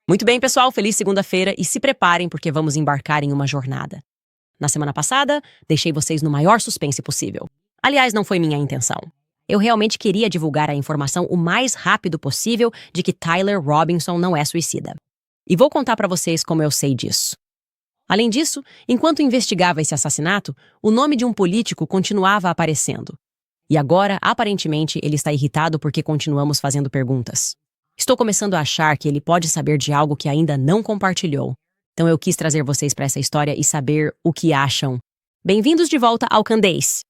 Muito bem, pessoal, feliz segunda-feira e se preparem porque vamos embarcar em uma jornada. Na semana passada, deixei vocês no maior suspense possível. Aliás, não foi minha intenção. Eu realmente queria divulgar a informação o mais rápido possível de que Tyler Robinson não é suicida. E vou contar pra vocês como eu sei disso. Além disso, enquanto investigava esse assassinato, o nome de um político continuava aparecendo. E agora, aparentemente, ele está irritado porque continuamos fazendo perguntas. Estou começando a achar que ele pode saber de algo que ainda não compartilhou. Então eu quis trazer vocês para essa história e saber o que acham. Bem-vindos de volta ao Candês.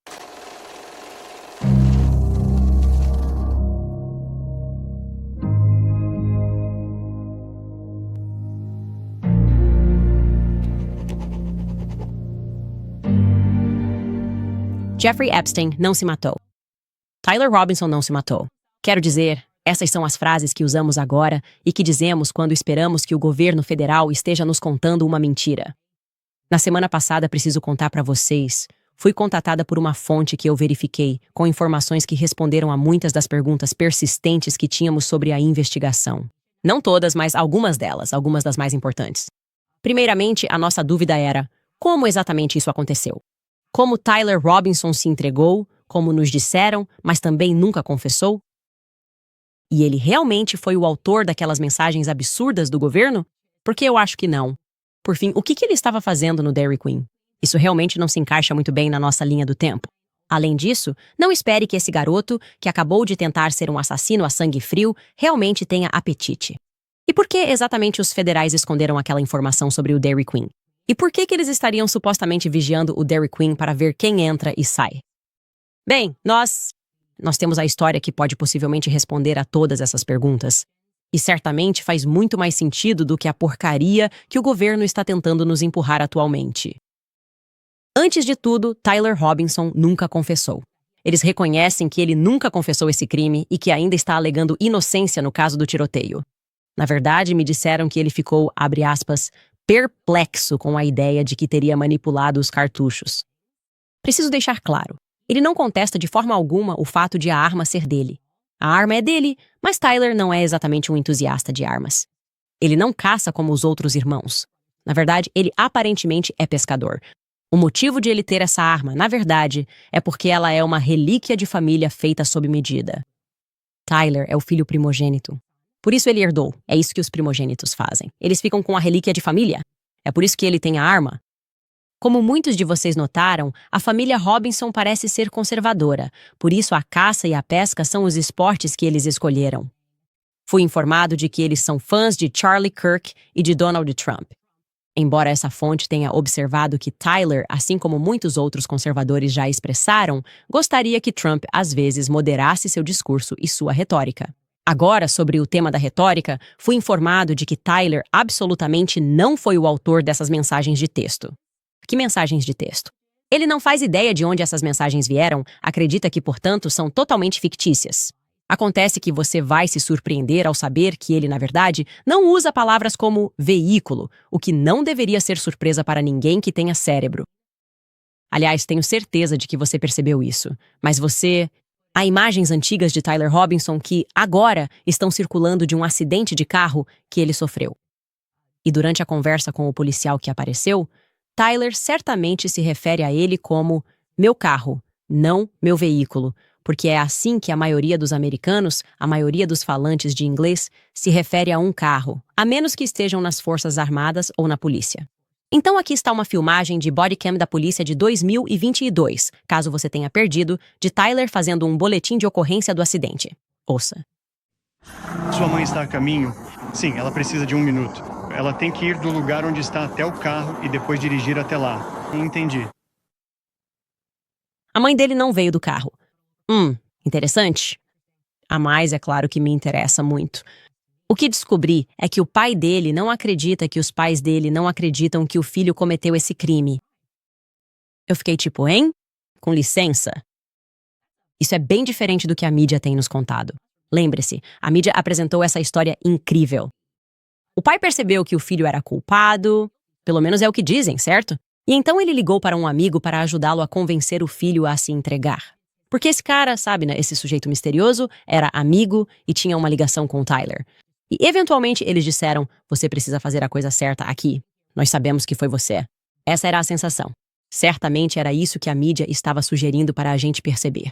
Jeffrey Epstein não se matou. Tyler Robinson não se matou. Quero dizer, essas são as frases que usamos agora e que dizemos quando esperamos que o governo federal esteja nos contando uma mentira. Na semana passada, preciso contar para vocês, fui contatada por uma fonte que eu verifiquei, com informações que responderam a muitas das perguntas persistentes que tínhamos sobre a investigação. Não todas, mas algumas delas, algumas das mais importantes. Primeiramente, a nossa dúvida era, como exatamente isso aconteceu? Como Tyler Robinson se entregou, como nos disseram, mas também nunca confessou? E ele realmente foi o autor daquelas mensagens absurdas do governo? Porque eu acho que não. Por fim, o que ele estava fazendo no Dairy Queen? Isso realmente não se encaixa muito bem na nossa linha do tempo. Além disso, não espere que esse garoto, que acabou de tentar ser um assassino a sangue frio, realmente tenha apetite. E por que exatamente os federais esconderam aquela informação sobre o Dairy Queen? E por que eles estariam supostamente vigiando o Dairy Queen para ver quem entra e sai? Bem, nós temos a história que pode possivelmente responder a todas essas perguntas. E certamente faz muito mais sentido do que a porcaria que o governo está tentando nos empurrar atualmente. Antes de tudo, Tyler Robinson nunca confessou. Eles reconhecem que ele nunca confessou esse crime e que ainda está alegando inocência no caso do tiroteio. Na verdade, me disseram que ele ficou, abre aspas, perplexo com a ideia de que teria manipulado os cartuchos. Preciso deixar claro. Ele não contesta de forma alguma o fato de a arma ser dele. A arma é dele, mas Tyler não é exatamente um entusiasta de armas. Ele não caça como os outros irmãos. Na verdade, ele aparentemente é pescador. O motivo de ele ter essa arma, na verdade, é porque ela é uma relíquia de família feita sob medida. Tyler é o filho primogênito. Por isso ele herdou. É isso que os primogênitos fazem. Eles ficam com a relíquia de família. É por isso que ele tem a arma. Como muitos de vocês notaram, a família Robinson parece ser conservadora, por isso a caça e a pesca são os esportes que eles escolheram. Fui informado de que eles são fãs de Charlie Kirk e de Donald Trump. Embora essa fonte tenha observado que Tyler, assim como muitos outros conservadores já expressaram, gostaria que Trump às vezes moderasse seu discurso e sua retórica. Agora, sobre o tema da retórica, fui informado de que Tyler absolutamente não foi o autor dessas mensagens de texto. Que mensagens de texto? Ele não faz ideia de onde essas mensagens vieram, acredita que, portanto, são totalmente fictícias. Acontece que você vai se surpreender ao saber que ele, na verdade, não usa palavras como veículo, o que não deveria ser surpresa para ninguém que tenha cérebro. Aliás, tenho certeza de que você percebeu isso, mas há imagens antigas de Tyler Robinson que, agora, estão circulando de um acidente de carro que ele sofreu. E durante a conversa com o policial que apareceu, Tyler certamente se refere a ele como meu carro, não meu veículo, porque é assim que a maioria dos americanos, a maioria dos falantes de inglês, se refere a um carro, a menos que estejam nas Forças Armadas ou na polícia. Então aqui está uma filmagem de bodycam da polícia de 2022, caso você tenha perdido, de Tyler fazendo um boletim de ocorrência do acidente. Ouça. Sua mãe está a caminho? Sim, ela precisa de 1 minuto. Ela tem que ir do lugar onde está até o carro e depois dirigir até lá. Entendi. A mãe dele não veio do carro. Interessante. A mais, é claro que me interessa muito. O que descobri é que o pai dele não acredita que os pais dele não acreditam que o filho cometeu esse crime. Eu fiquei tipo, hein? Com licença. Isso é bem diferente do que a mídia tem nos contado. Lembre-se, a mídia apresentou essa história incrível. O pai percebeu que o filho era culpado, pelo menos é o que dizem, certo? E então ele ligou para um amigo para ajudá-lo a convencer o filho a se entregar. Porque esse cara, sabe, né, esse sujeito misterioso, era amigo e tinha uma ligação com o Tyler. E, eventualmente, eles disseram, você precisa fazer a coisa certa aqui. Nós sabemos que foi você. Essa era a sensação. Certamente era isso que a mídia estava sugerindo para a gente perceber.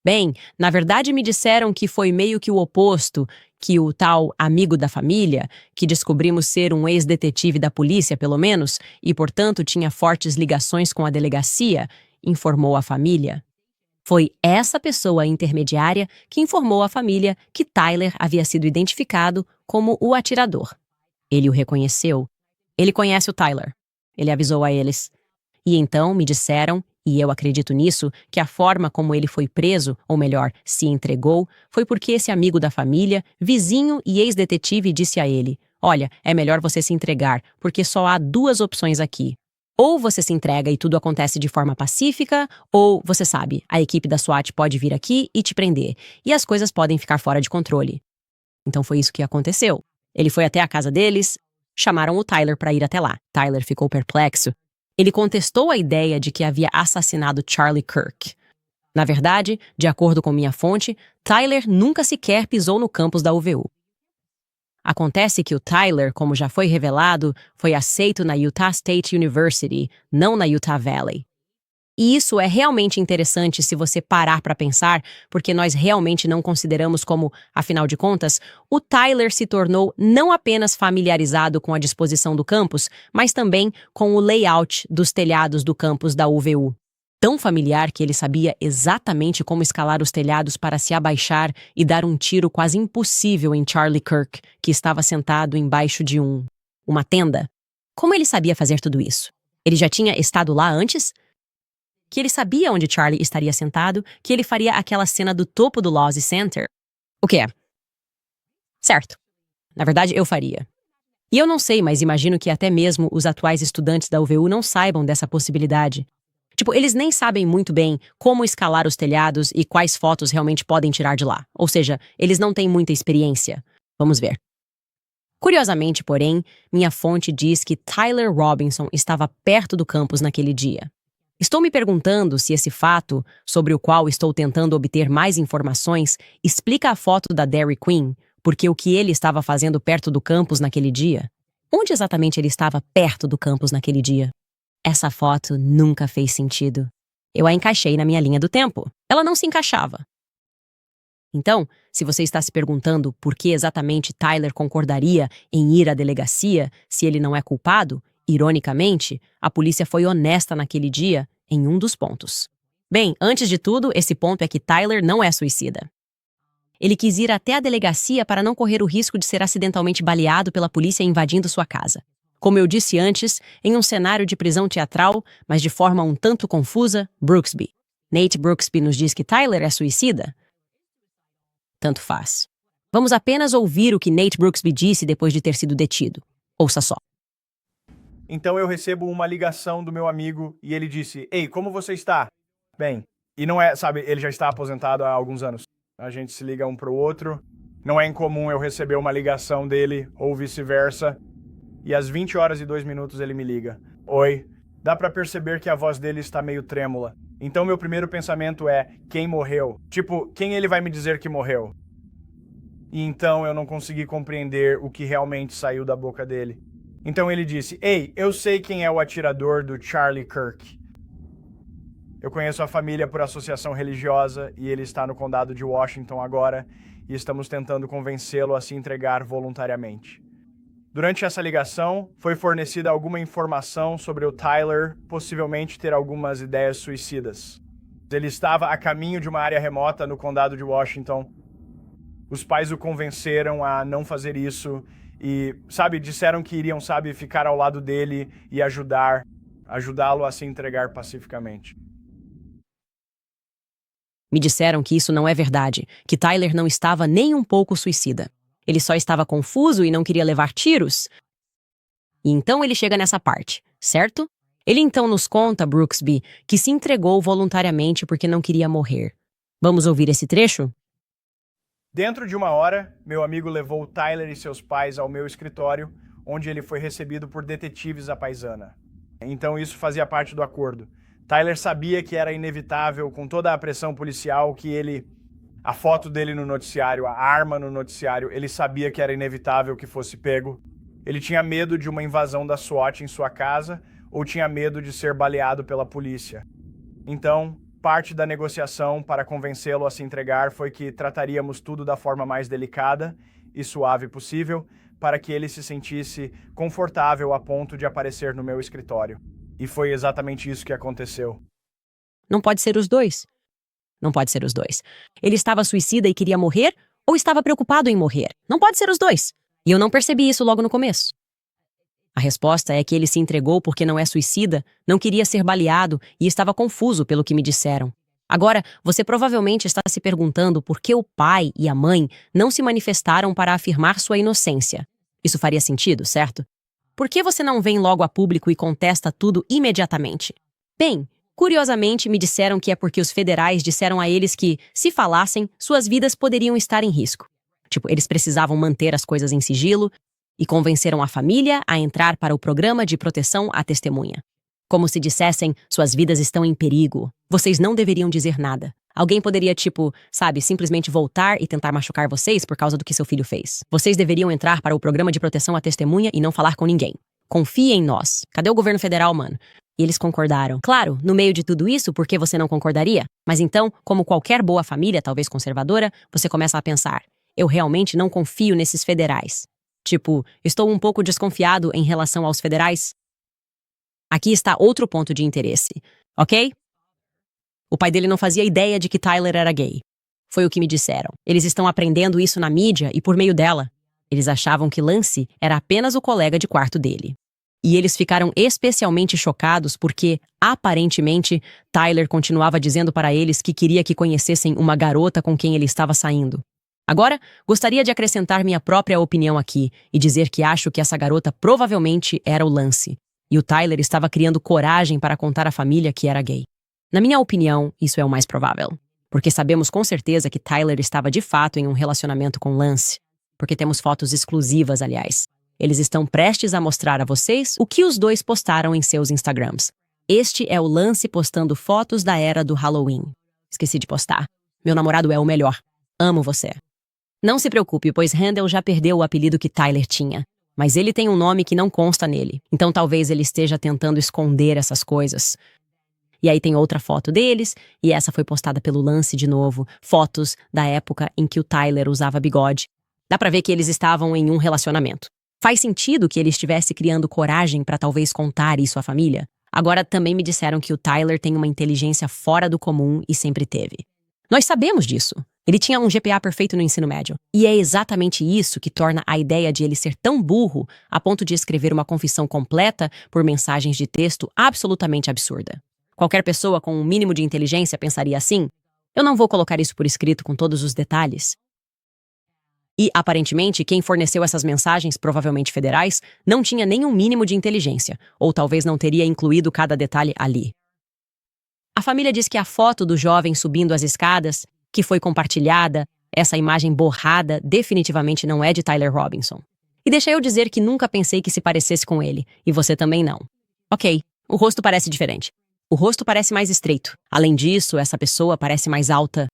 Bem, na verdade me disseram que foi meio que o oposto, que o tal amigo da família, que descobrimos ser um ex-detetive da polícia, pelo menos, e portanto tinha fortes ligações com a delegacia, informou a família. Foi essa pessoa intermediária que informou a família que Tyler havia sido identificado como o atirador. Ele o reconheceu. Ele conhece o Tyler. Ele avisou a eles. E então me disseram, e eu acredito nisso, que a forma como ele foi preso, ou melhor, se entregou, foi porque esse amigo da família, vizinho e ex-detetive disse a ele, olha, é melhor você se entregar, porque só há duas opções aqui. Ou você se entrega e tudo acontece de forma pacífica, ou, você sabe, a equipe da SWAT pode vir aqui e te prender, e as coisas podem ficar fora de controle. Então foi isso que aconteceu. Ele foi até a casa deles, chamaram o Tyler para ir até lá. Tyler ficou perplexo. Ele contestou a ideia de que havia assassinado Charlie Kirk. Na verdade, de acordo com minha fonte, Tyler nunca sequer pisou no campus da UVU. Acontece que o Tyler, como já foi revelado, foi aceito na Utah State University, não na Utah Valley. E isso é realmente interessante se você parar para pensar, porque nós realmente não consideramos como, afinal de contas, o Tyler se tornou não apenas familiarizado com a disposição do campus, mas também com o layout dos telhados do campus da UVU. Tão familiar que ele sabia exatamente como escalar os telhados para se abaixar e dar um tiro quase impossível em Charlie Kirk, que estava sentado embaixo de uma tenda. Como ele sabia fazer tudo isso? Ele já tinha estado lá antes? Que ele sabia onde Charlie estaria sentado, que ele faria aquela cena do topo do Lawsy Center. O que é? Certo. Na verdade, eu faria. E eu não sei, mas imagino que até mesmo os atuais estudantes da UVU não saibam dessa possibilidade. Tipo, eles nem sabem muito bem como escalar os telhados e quais fotos realmente podem tirar de lá. Ou seja, eles não têm muita experiência. Vamos ver. Curiosamente, porém, minha fonte diz que Tyler Robinson estava perto do campus naquele dia. Estou me perguntando se esse fato, sobre o qual estou tentando obter mais informações, explica a foto da Dairy Queen, porque o que ele estava fazendo perto do campus naquele dia? Onde exatamente ele estava perto do campus naquele dia? Essa foto nunca fez sentido. Eu a encaixei na minha linha do tempo. Ela não se encaixava. Então, se você está se perguntando por que exatamente Tyler concordaria em ir à delegacia se ele não é culpado, ironicamente, a polícia foi honesta naquele dia em um dos pontos. Bem, antes de tudo, esse ponto é que Tyler não é suicida. Ele quis ir até a delegacia para não correr o risco de ser acidentalmente baleado pela polícia invadindo sua casa. Como eu disse antes, em um cenário de prisão teatral, mas de forma um tanto confusa, Brooksby. Nate Brooksby nos diz que Tyler é suicida? Tanto faz. Vamos apenas ouvir o que Nate Brooksby disse depois de ter sido detido. Ouça só. Então eu recebo uma ligação do meu amigo e ele disse, ei, como você está? Bem, e não é, sabe, ele já está aposentado há alguns anos. A gente se liga um pro outro. Não é incomum eu receber uma ligação dele ou vice-versa. E às 20h02 ele me liga. Oi. Dá pra perceber que a voz dele está meio trêmula. Então meu primeiro pensamento é, quem morreu? Tipo, quem ele vai me dizer que morreu? E então eu não consegui compreender o que realmente saiu da boca dele. Então ele disse, ei, eu sei quem é o atirador do Charlie Kirk. Eu conheço a família por associação religiosa e ele está no condado de Washington agora e estamos tentando convencê-lo a se entregar voluntariamente. Durante essa ligação, foi fornecida alguma informação sobre o Tyler possivelmente ter algumas ideias suicidas. Ele estava a caminho de uma área remota no condado de Washington. Os pais o convenceram a não fazer isso e, disseram que iriam, ficar ao lado dele e ajudá-lo a se entregar pacificamente. Me disseram que isso não é verdade, que Tyler não estava nem um pouco suicida. Ele só estava confuso e não queria levar tiros. E então ele chega nessa parte, certo? Ele então nos conta, Brooksby, que se entregou voluntariamente porque não queria morrer. Vamos ouvir esse trecho? Dentro de 1 hora, meu amigo levou Tyler e seus pais ao meu escritório, onde ele foi recebido por detetives à paisana. Então isso fazia parte do acordo. Tyler sabia que era inevitável, com toda a pressão policial, que ele A foto dele no noticiário, a arma no noticiário, ele sabia que era inevitável que fosse pego. Ele tinha medo de uma invasão da SWAT em sua casa ou tinha medo de ser baleado pela polícia. Então, parte da negociação para convencê-lo a se entregar foi que trataríamos tudo da forma mais delicada e suave possível para que ele se sentisse confortável a ponto de aparecer no meu escritório. E foi exatamente isso que aconteceu. Não pode ser os dois. Não pode ser os dois. Ele estava suicida e queria morrer ou estava preocupado em morrer? Não pode ser os dois. E eu não percebi isso logo no começo. A resposta é que ele se entregou porque não é suicida, não queria ser baleado e estava confuso pelo que me disseram. Agora, você provavelmente está se perguntando por que o pai e a mãe não se manifestaram para afirmar sua inocência. Isso faria sentido, certo? Por que você não vem logo a público e contesta tudo imediatamente? Bem, curiosamente me disseram que é porque os federais disseram a eles que, se falassem, suas vidas poderiam estar em risco. Tipo, eles precisavam manter as coisas em sigilo e convenceram a família a entrar para o programa de proteção à testemunha. Como se dissessem, suas vidas estão em perigo. Vocês não deveriam dizer nada. Alguém poderia, simplesmente voltar e tentar machucar vocês por causa do que seu filho fez. Vocês deveriam entrar para o programa de proteção à testemunha e não falar com ninguém. Confie em nós. Cadê o governo federal, mano? E eles concordaram. Claro, no meio de tudo isso, por que você não concordaria? Mas então, como qualquer boa família, talvez conservadora, você começa a pensar, eu realmente não confio nesses federais. Estou um pouco desconfiado em relação aos federais. Aqui está outro ponto de interesse, ok? O pai dele não fazia ideia de que Tyler era gay. Foi o que me disseram. Eles estão aprendendo isso na mídia e por meio dela. Eles achavam que Lance era apenas o colega de quarto dele. E eles ficaram especialmente chocados porque, aparentemente, Tyler continuava dizendo para eles que queria que conhecessem uma garota com quem ele estava saindo. Agora, gostaria de acrescentar minha própria opinião aqui e dizer que acho que essa garota provavelmente era o Lance. E o Tyler estava criando coragem para contar à família que era gay. Na minha opinião, isso é o mais provável. Porque sabemos com certeza que Tyler estava de fato em um relacionamento com Lance. Porque temos fotos exclusivas, aliás. Eles estão prestes a mostrar a vocês o que os dois postaram em seus Instagrams. Este é o Lance postando fotos da era do Halloween. Esqueci de postar. Meu namorado é o melhor. Amo você. Não se preocupe, pois Randall já perdeu o apelido que Tyler tinha. Mas ele tem um nome que não consta nele. Então talvez ele esteja tentando esconder essas coisas. E aí tem outra foto deles, e essa foi postada pelo Lance de novo. Fotos da época em que o Tyler usava bigode. Dá pra ver que eles estavam em um relacionamento. Faz sentido que ele estivesse criando coragem pra talvez contar isso à família? Agora também me disseram que o Tyler tem uma inteligência fora do comum e sempre teve. Nós sabemos disso. Ele tinha um GPA perfeito no ensino médio. E é exatamente isso que torna a ideia de ele ser tão burro a ponto de escrever uma confissão completa por mensagens de texto absolutamente absurda. Qualquer pessoa com um mínimo de inteligência pensaria assim: eu não vou colocar isso por escrito com todos os detalhes. E, aparentemente, quem forneceu essas mensagens, provavelmente federais, não tinha nenhum mínimo de inteligência, ou talvez não teria incluído cada detalhe ali. A família diz que a foto do jovem subindo as escadas, que foi compartilhada, essa imagem borrada, definitivamente não é de Tyler Robinson. E deixa eu dizer que nunca pensei que se parecesse com ele, e você também não. Ok, o rosto parece diferente. O rosto parece mais estreito. Além disso, essa pessoa parece mais alta.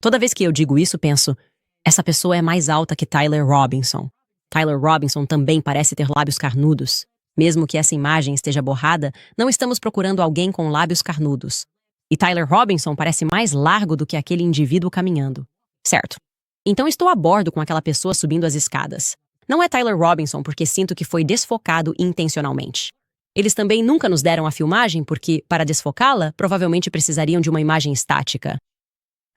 Toda vez que eu digo isso, penso, essa pessoa é mais alta que Tyler Robinson. Tyler Robinson também parece ter lábios carnudos. Mesmo que essa imagem esteja borrada, não estamos procurando alguém com lábios carnudos. E Tyler Robinson parece mais largo do que aquele indivíduo caminhando. Certo. Então estou a bordo com aquela pessoa subindo as escadas. Não é Tyler Robinson porque sinto que foi desfocado intencionalmente. Eles também nunca nos deram a filmagem porque, para desfocá-la, provavelmente precisariam de uma imagem estática.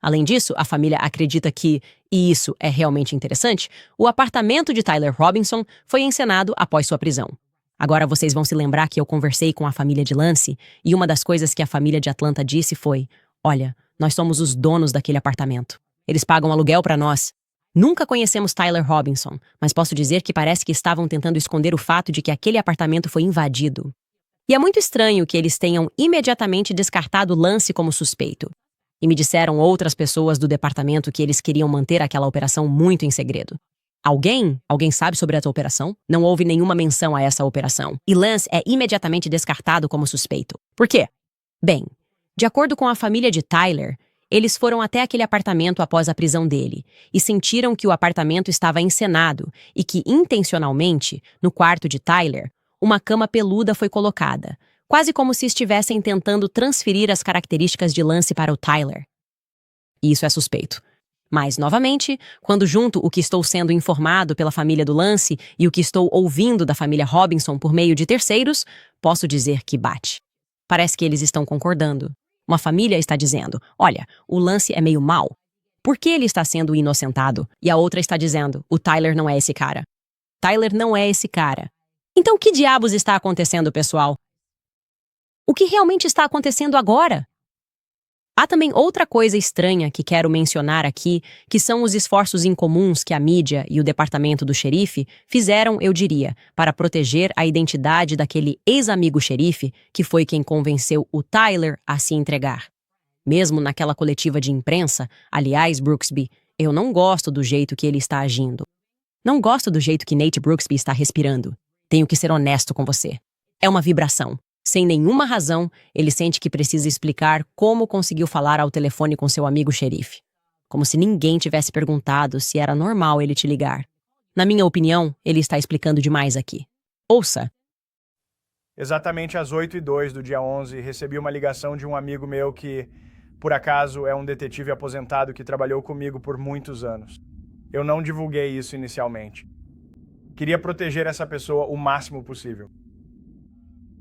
Além disso, a família acredita que, e isso é realmente interessante, o apartamento de Tyler Robinson foi encenado após sua prisão. Agora vocês vão se lembrar que eu conversei com a família de Lance e uma das coisas que a família de Atlanta disse foi: olha, nós somos os donos daquele apartamento. Eles pagam aluguel para nós. Nunca conhecemos Tyler Robinson, mas posso dizer que parece que estavam tentando esconder o fato de que aquele apartamento foi invadido. E é muito estranho que eles tenham imediatamente descartado Lance como suspeito. E me disseram outras pessoas do departamento que eles queriam manter aquela operação muito em segredo. Alguém sabe sobre essa operação? Não houve nenhuma menção a essa operação. E Lance é imediatamente descartado como suspeito. Por quê? Bem, de acordo com a família de Tyler, Eles foram até aquele apartamento após a prisão dele e sentiram que o apartamento estava encenado e que, intencionalmente, no quarto de Tyler, uma cama peluda foi colocada, quase como se estivessem tentando transferir as características de Lance para o Tyler. E isso é suspeito. Mas, novamente, quando junto o que estou sendo informado pela família do Lance e o que estou ouvindo da família Robinson por meio de terceiros, posso dizer que bate. Parece que eles estão concordando. Uma família está dizendo, olha, o Lance é meio mau. Por que ele está sendo inocentado? E a outra está dizendo, o Tyler não é esse cara. Tyler não é esse cara. Então, que diabos está acontecendo, pessoal? O que realmente está acontecendo agora? Há também outra coisa estranha que quero mencionar aqui, que são os esforços incomuns que a mídia e o departamento do xerife fizeram, eu diria, para proteger a identidade daquele ex-amigo xerife que foi quem convenceu o Tyler a se entregar. Mesmo naquela coletiva de imprensa, aliás, Brooksby, eu não gosto do jeito que ele está agindo. Não gosto do jeito que Nate Brooksby está respirando. Tenho que ser honesto com você. É uma vibração. Sem nenhuma razão, ele sente que precisa explicar como conseguiu falar ao telefone com seu amigo xerife. Como se ninguém tivesse perguntado se era normal ele te ligar. Na minha opinião, ele está explicando demais aqui. Ouça. Exatamente às 8h02 do dia 11, recebi uma ligação de um amigo meu que, por acaso, é um detetive aposentado que trabalhou comigo por muitos anos. Eu não divulguei isso inicialmente. Queria proteger essa pessoa o máximo possível.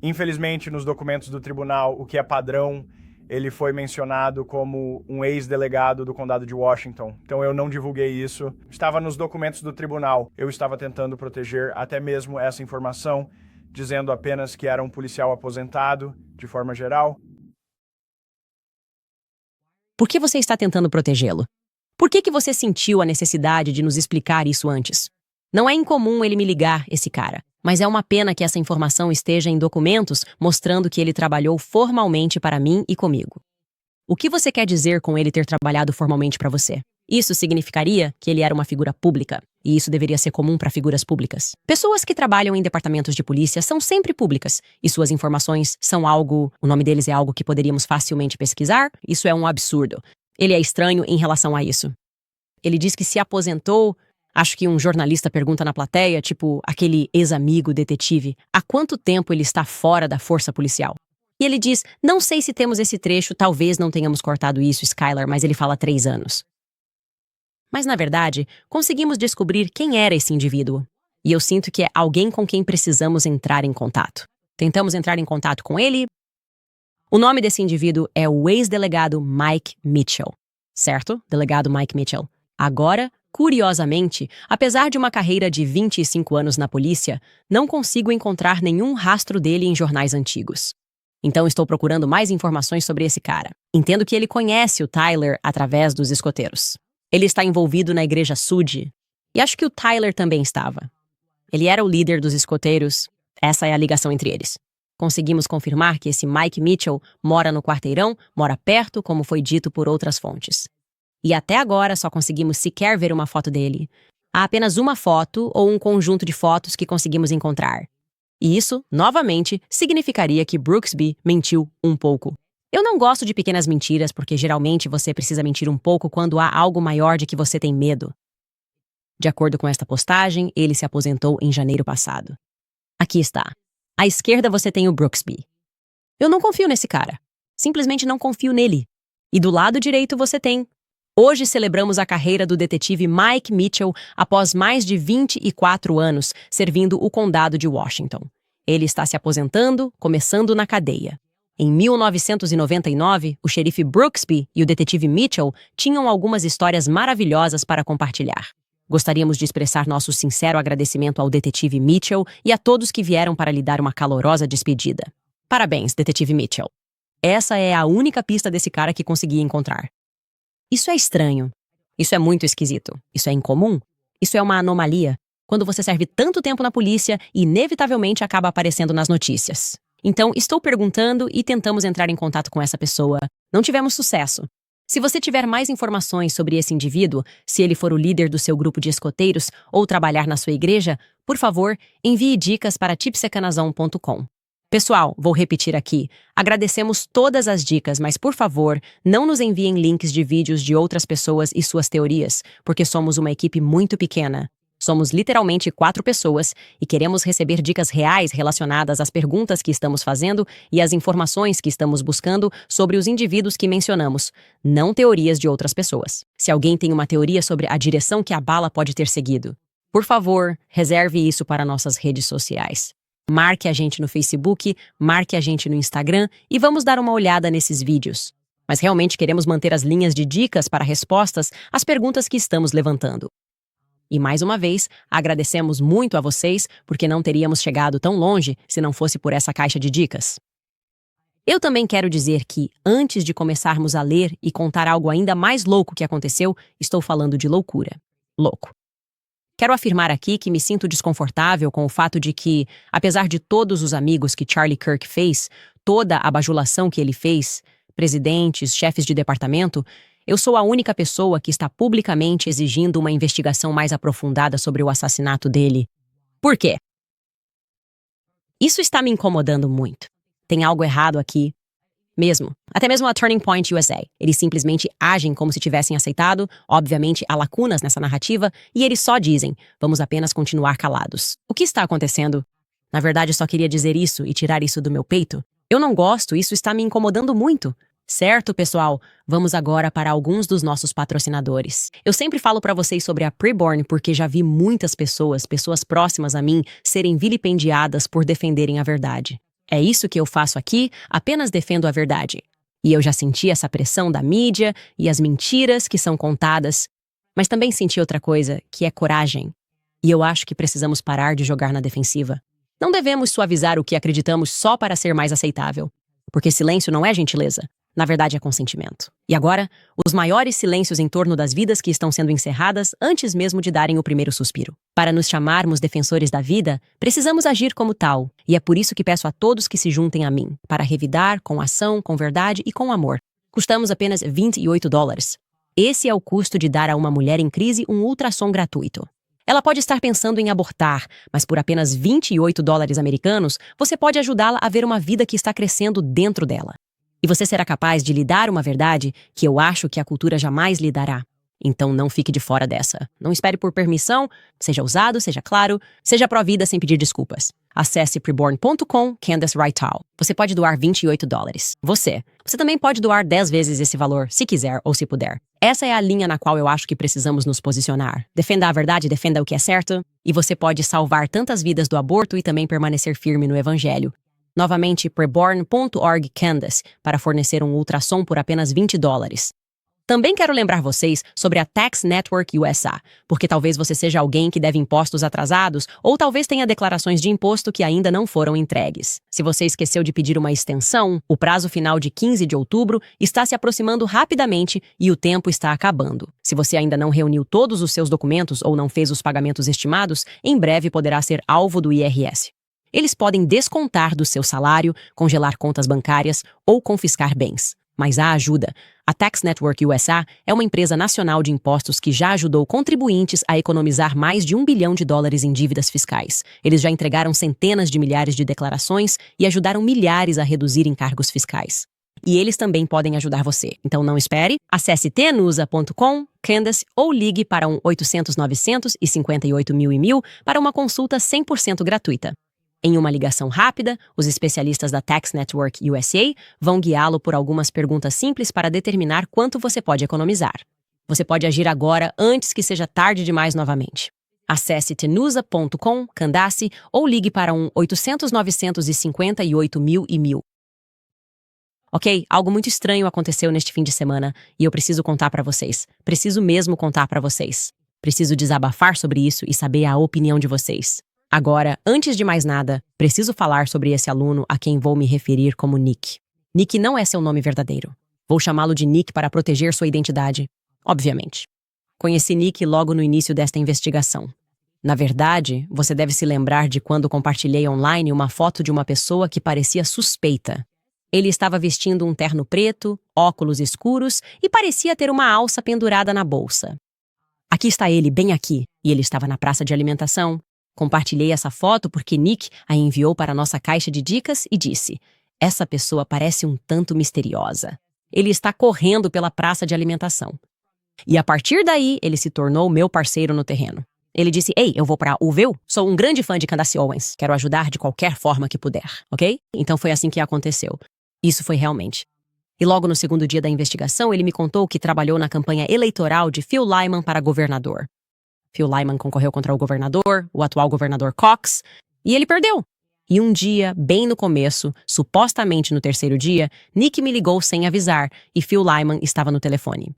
Infelizmente, nos documentos do tribunal, o que é padrão, ele foi mencionado como um ex-delegado do condado de Washington. Então eu não divulguei isso. Estava nos documentos do tribunal. Eu estava tentando proteger até mesmo essa informação, dizendo apenas que era um policial aposentado, de forma geral. Por que você está tentando protegê-lo? Por que você sentiu a necessidade de nos explicar isso antes? Não é incomum ele me ligar, esse cara, mas é uma pena que essa informação esteja em documentos mostrando que ele trabalhou formalmente para mim e comigo. O que você quer dizer com ele ter trabalhado formalmente para você? Isso significaria que ele era uma figura pública, e isso deveria ser comum para figuras públicas. Pessoas que trabalham em departamentos de polícia são sempre públicas, e suas informações são algo... O nome deles é algo que poderíamos facilmente pesquisar? Isso é um absurdo. Ele é estranho em relação a isso. Ele diz que se aposentou... Acho que um jornalista pergunta na plateia, tipo, aquele ex-amigo detetive, há quanto tempo ele está fora da força policial? E ele diz, não sei se temos esse trecho, talvez não tenhamos cortado isso, Skylar, mas ele fala 3 anos. Mas, na verdade, conseguimos descobrir quem era esse indivíduo. E eu sinto que é alguém com quem precisamos entrar em contato. Tentamos entrar em contato com ele. O nome desse indivíduo é o ex-delegado Mike Mitchell. Certo? Delegado Mike Mitchell. Agora... Curiosamente, apesar de uma carreira de 25 anos na polícia, não consigo encontrar nenhum rastro dele em jornais antigos. Então estou procurando mais informações sobre esse cara. Entendo que ele conhece o Tyler através dos escoteiros. Ele está envolvido na igreja Sud, e acho que o Tyler também estava. Ele era o líder dos escoteiros, essa é a ligação entre eles. Conseguimos confirmar que esse Mike Mitchell mora no quarteirão, mora perto, como foi dito por outras fontes. E até agora só conseguimos sequer ver uma foto dele. Há apenas uma foto ou um conjunto de fotos que conseguimos encontrar. E isso, novamente, significaria que Brooksby mentiu um pouco. Eu não gosto de pequenas mentiras porque geralmente você precisa mentir um pouco quando há algo maior de que você tem medo. De acordo com esta postagem, ele se aposentou em janeiro passado. Aqui está. À esquerda você tem o Brooksby. Eu não confio nesse cara. Simplesmente não confio nele. E do lado direito você tem... Hoje celebramos a carreira do detetive Mike Mitchell após mais de 24 anos servindo o condado de Washington. Ele está se aposentando, começando na cadeia. Em 1999, o xerife Brooksby e o detetive Mitchell tinham algumas histórias maravilhosas para compartilhar. Gostaríamos de expressar nosso sincero agradecimento ao detetive Mitchell e a todos que vieram para lhe dar uma calorosa despedida. Parabéns, detetive Mitchell. Essa é a única pista desse cara que consegui encontrar. Isso é estranho. Isso é muito esquisito. Isso é incomum. Isso é uma anomalia. Quando você serve tanto tempo na polícia, inevitavelmente acaba aparecendo nas notícias. Então, estou perguntando e tentamos entrar em contato com essa pessoa. Não tivemos sucesso. Se você tiver mais informações sobre esse indivíduo, se ele for o líder do seu grupo de escoteiros ou trabalhar na sua igreja, por favor, envie dicas para tipsecanazão.com. Pessoal, vou repetir aqui. Agradecemos todas as dicas, mas por favor, não nos enviem links de vídeos de outras pessoas e suas teorias, porque somos uma equipe muito pequena. Somos literalmente 4 pessoas e queremos receber dicas reais relacionadas às perguntas que estamos fazendo e às informações que estamos buscando sobre os indivíduos que mencionamos, não teorias de outras pessoas. Se alguém tem uma teoria sobre a direção que a bala pode ter seguido, por favor, reserve isso para nossas redes sociais. Marque a gente no Facebook, marque a gente no Instagram e vamos dar uma olhada nesses vídeos. Mas realmente queremos manter as linhas de dicas para respostas às perguntas que estamos levantando. E mais uma vez, agradecemos muito a vocês porque não teríamos chegado tão longe se não fosse por essa caixa de dicas. Eu também quero dizer que, antes de começarmos a ler e contar algo ainda mais louco que aconteceu, estou falando de loucura. Louco. Quero afirmar aqui que me sinto desconfortável com o fato de que, apesar de todos os amigos que Charlie Kirk fez, toda a bajulação que ele fez, presidentes, chefes de departamento, eu sou a única pessoa que está publicamente exigindo uma investigação mais aprofundada sobre o assassinato dele. Por quê? Isso está me incomodando muito. Tem algo errado aqui. Até mesmo a Turning Point USA. Eles simplesmente agem como se tivessem aceitado, obviamente há lacunas nessa narrativa, e eles só dizem, vamos apenas continuar calados. O que está acontecendo? Na verdade, só queria dizer isso e tirar isso do meu peito. Eu não gosto, isso está me incomodando muito. Certo, pessoal? Vamos agora para alguns dos nossos patrocinadores. Eu sempre falo para vocês sobre a Preborn porque já vi muitas pessoas próximas a mim, serem vilipendiadas por defenderem a verdade. É isso que eu faço aqui, apenas defendo a verdade. E eu já senti essa pressão da mídia e as mentiras que são contadas, mas também senti outra coisa, que é coragem. E eu acho que precisamos parar de jogar na defensiva. Não devemos suavizar o que acreditamos só para ser mais aceitável, porque silêncio não é gentileza. Na verdade, é consentimento. E agora, os maiores silêncios em torno das vidas que estão sendo encerradas antes mesmo de darem o primeiro suspiro. Para nos chamarmos defensores da vida, precisamos agir como tal, e é por isso que peço a todos que se juntem a mim, para revidar com ação, com verdade e com amor. Custamos apenas $28. Esse é o custo de dar a uma mulher em crise um ultrassom gratuito. Ela pode estar pensando em abortar, mas por apenas $28 americanos, você pode ajudá-la a ver uma vida que está crescendo dentro dela. E você será capaz de lhe dar uma verdade que eu acho que a cultura jamais lhe dará. Então não fique de fora dessa. Não espere por permissão, seja ousado, seja claro, seja pró-vida sem pedir desculpas. Acesse preborn.com, Candace Rightal. Você pode doar $28. Você também pode doar 10 vezes esse valor, se quiser ou se puder. Essa é a linha na qual eu acho que precisamos nos posicionar. Defenda a verdade, defenda o que é certo, e você pode salvar tantas vidas do aborto e também permanecer firme no evangelho. Novamente, preborn.org Candace, para fornecer um ultrassom por apenas $20. Também quero lembrar vocês sobre a Tax Network USA, porque talvez você seja alguém que deve impostos atrasados ou talvez tenha declarações de imposto que ainda não foram entregues. Se você esqueceu de pedir uma extensão, o prazo final de 15 de outubro está se aproximando rapidamente e o tempo está acabando. Se você ainda não reuniu todos os seus documentos ou não fez os pagamentos estimados, em breve poderá ser alvo do IRS. Eles podem descontar do seu salário, congelar contas bancárias ou confiscar bens. Mas há ajuda. A Tax Network USA é uma empresa nacional de impostos que já ajudou contribuintes a economizar mais de $1 bilhão em dívidas fiscais. Eles já entregaram centenas de milhares de declarações e ajudaram milhares a reduzir encargos fiscais. E eles também podem ajudar você. Então não espere, acesse tnusa.com, Candace, ou ligue para um 800-958-1000 para uma consulta 100% gratuita. Em uma ligação rápida, os especialistas da Tax Network USA vão guiá-lo por algumas perguntas simples para determinar quanto você pode economizar. Você pode agir agora antes que seja tarde demais novamente. Acesse tenusa.com, Candace, ou ligue para um 800-958-1000. Ok, algo muito estranho aconteceu neste fim de semana e eu preciso contar para vocês. Preciso mesmo contar para vocês. Preciso desabafar sobre isso e saber a opinião de vocês. Agora, antes de mais nada, preciso falar sobre esse aluno a quem vou me referir como Nick. Nick não é seu nome verdadeiro. Vou chamá-lo de Nick para proteger sua identidade, obviamente. Conheci Nick logo no início desta investigação. Na verdade, você deve se lembrar de quando compartilhei online uma foto de uma pessoa que parecia suspeita. Ele estava vestindo um terno preto, óculos escuros e parecia ter uma alça pendurada na bolsa. Aqui está ele, bem aqui, e ele estava na praça de alimentação. Compartilhei essa foto porque Nick a enviou para a nossa caixa de dicas e disse: essa pessoa parece um tanto misteriosa. Ele está correndo pela praça de alimentação. E a partir daí, ele se tornou meu parceiro no terreno. Ele disse: ei, eu vou para Uville? Sou um grande fã de Candace Owens. Quero ajudar de qualquer forma que puder, ok? Então foi assim que aconteceu. Isso foi realmente. E logo no segundo dia da investigação, ele me contou que trabalhou na campanha eleitoral de Phil Lyman para governador. Phil Lyman concorreu contra o governador, o atual governador Cox, e ele perdeu. E um dia, bem no começo, supostamente no terceiro dia, Nick me ligou sem avisar e Phil Lyman estava no telefone.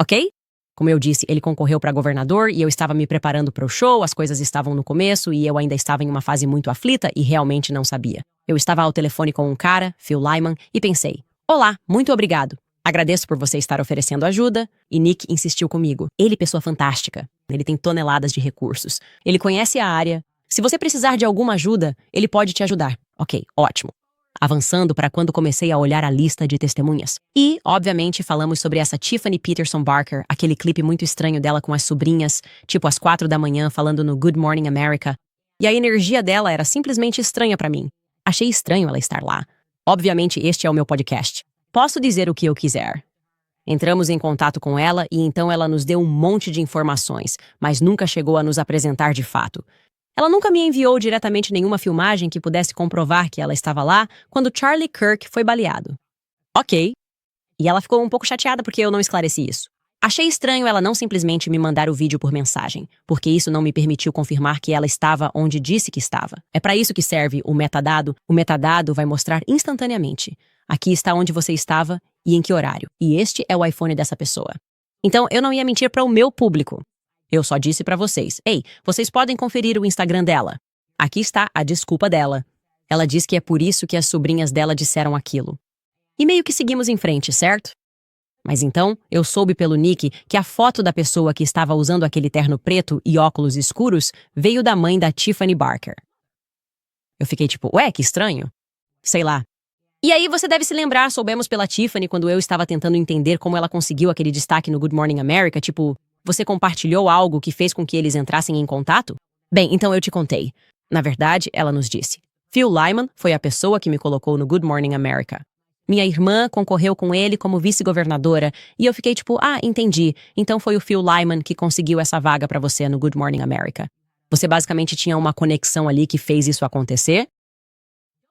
Ok? Como eu disse, ele concorreu para governador e eu estava me preparando para o show, as coisas estavam no começo e eu ainda estava em uma fase muito aflita e realmente não sabia. Eu estava ao telefone com um cara, Phil Lyman, e pensei: olá, muito obrigado. Agradeço por você estar oferecendo ajuda. E Nick insistiu comigo. Ele é pessoa fantástica. Ele tem toneladas de recursos. Ele conhece a área. Se você precisar de alguma ajuda, ele pode te ajudar. Ok, ótimo. Avançando para quando comecei a olhar a lista de testemunhas. E, obviamente, falamos sobre essa Tiffany Peterson Barker, aquele clipe muito estranho dela com as sobrinhas, tipo às 4 da manhã, falando no Good Morning America. E a energia dela era simplesmente estranha para mim. Achei estranho ela estar lá. Obviamente, este é o meu podcast. Posso dizer o que eu quiser. Entramos em contato com ela e então ela nos deu um monte de informações, mas nunca chegou a nos apresentar de fato. Ela nunca me enviou diretamente nenhuma filmagem que pudesse comprovar que ela estava lá quando Charlie Kirk foi baleado. Ok. E ela ficou um pouco chateada porque eu não esclareci isso. Achei estranho ela não simplesmente me mandar o vídeo por mensagem, porque isso não me permitiu confirmar que ela estava onde disse que estava. É para isso que serve o metadado. O metadado vai mostrar instantaneamente. Aqui está onde você estava e em que horário. E este é o iPhone dessa pessoa. Então, eu não ia mentir para o meu público. Eu só disse para vocês: ei, vocês podem conferir o Instagram dela. Aqui está a desculpa dela. Ela diz que é por isso que as sobrinhas dela disseram aquilo. E meio que seguimos em frente, certo? Mas então, eu soube pelo Nick que a foto da pessoa que estava usando aquele terno preto e óculos escuros veio da mãe da Tiffany Barker. Eu fiquei tipo: ué, que estranho. Sei lá. E aí você deve se lembrar, soubemos pela Tiffany quando eu estava tentando entender como ela conseguiu aquele destaque no Good Morning America, tipo, você compartilhou algo que fez com que eles entrassem em contato? Bem, então eu te contei. Na verdade, ela nos disse: Phil Lyman foi a pessoa que me colocou no Good Morning America. Minha irmã concorreu com ele como vice-governadora e eu fiquei tipo: ah, entendi. Então foi o Phil Lyman que conseguiu essa vaga pra você no Good Morning America. Você basicamente tinha uma conexão ali que fez isso acontecer?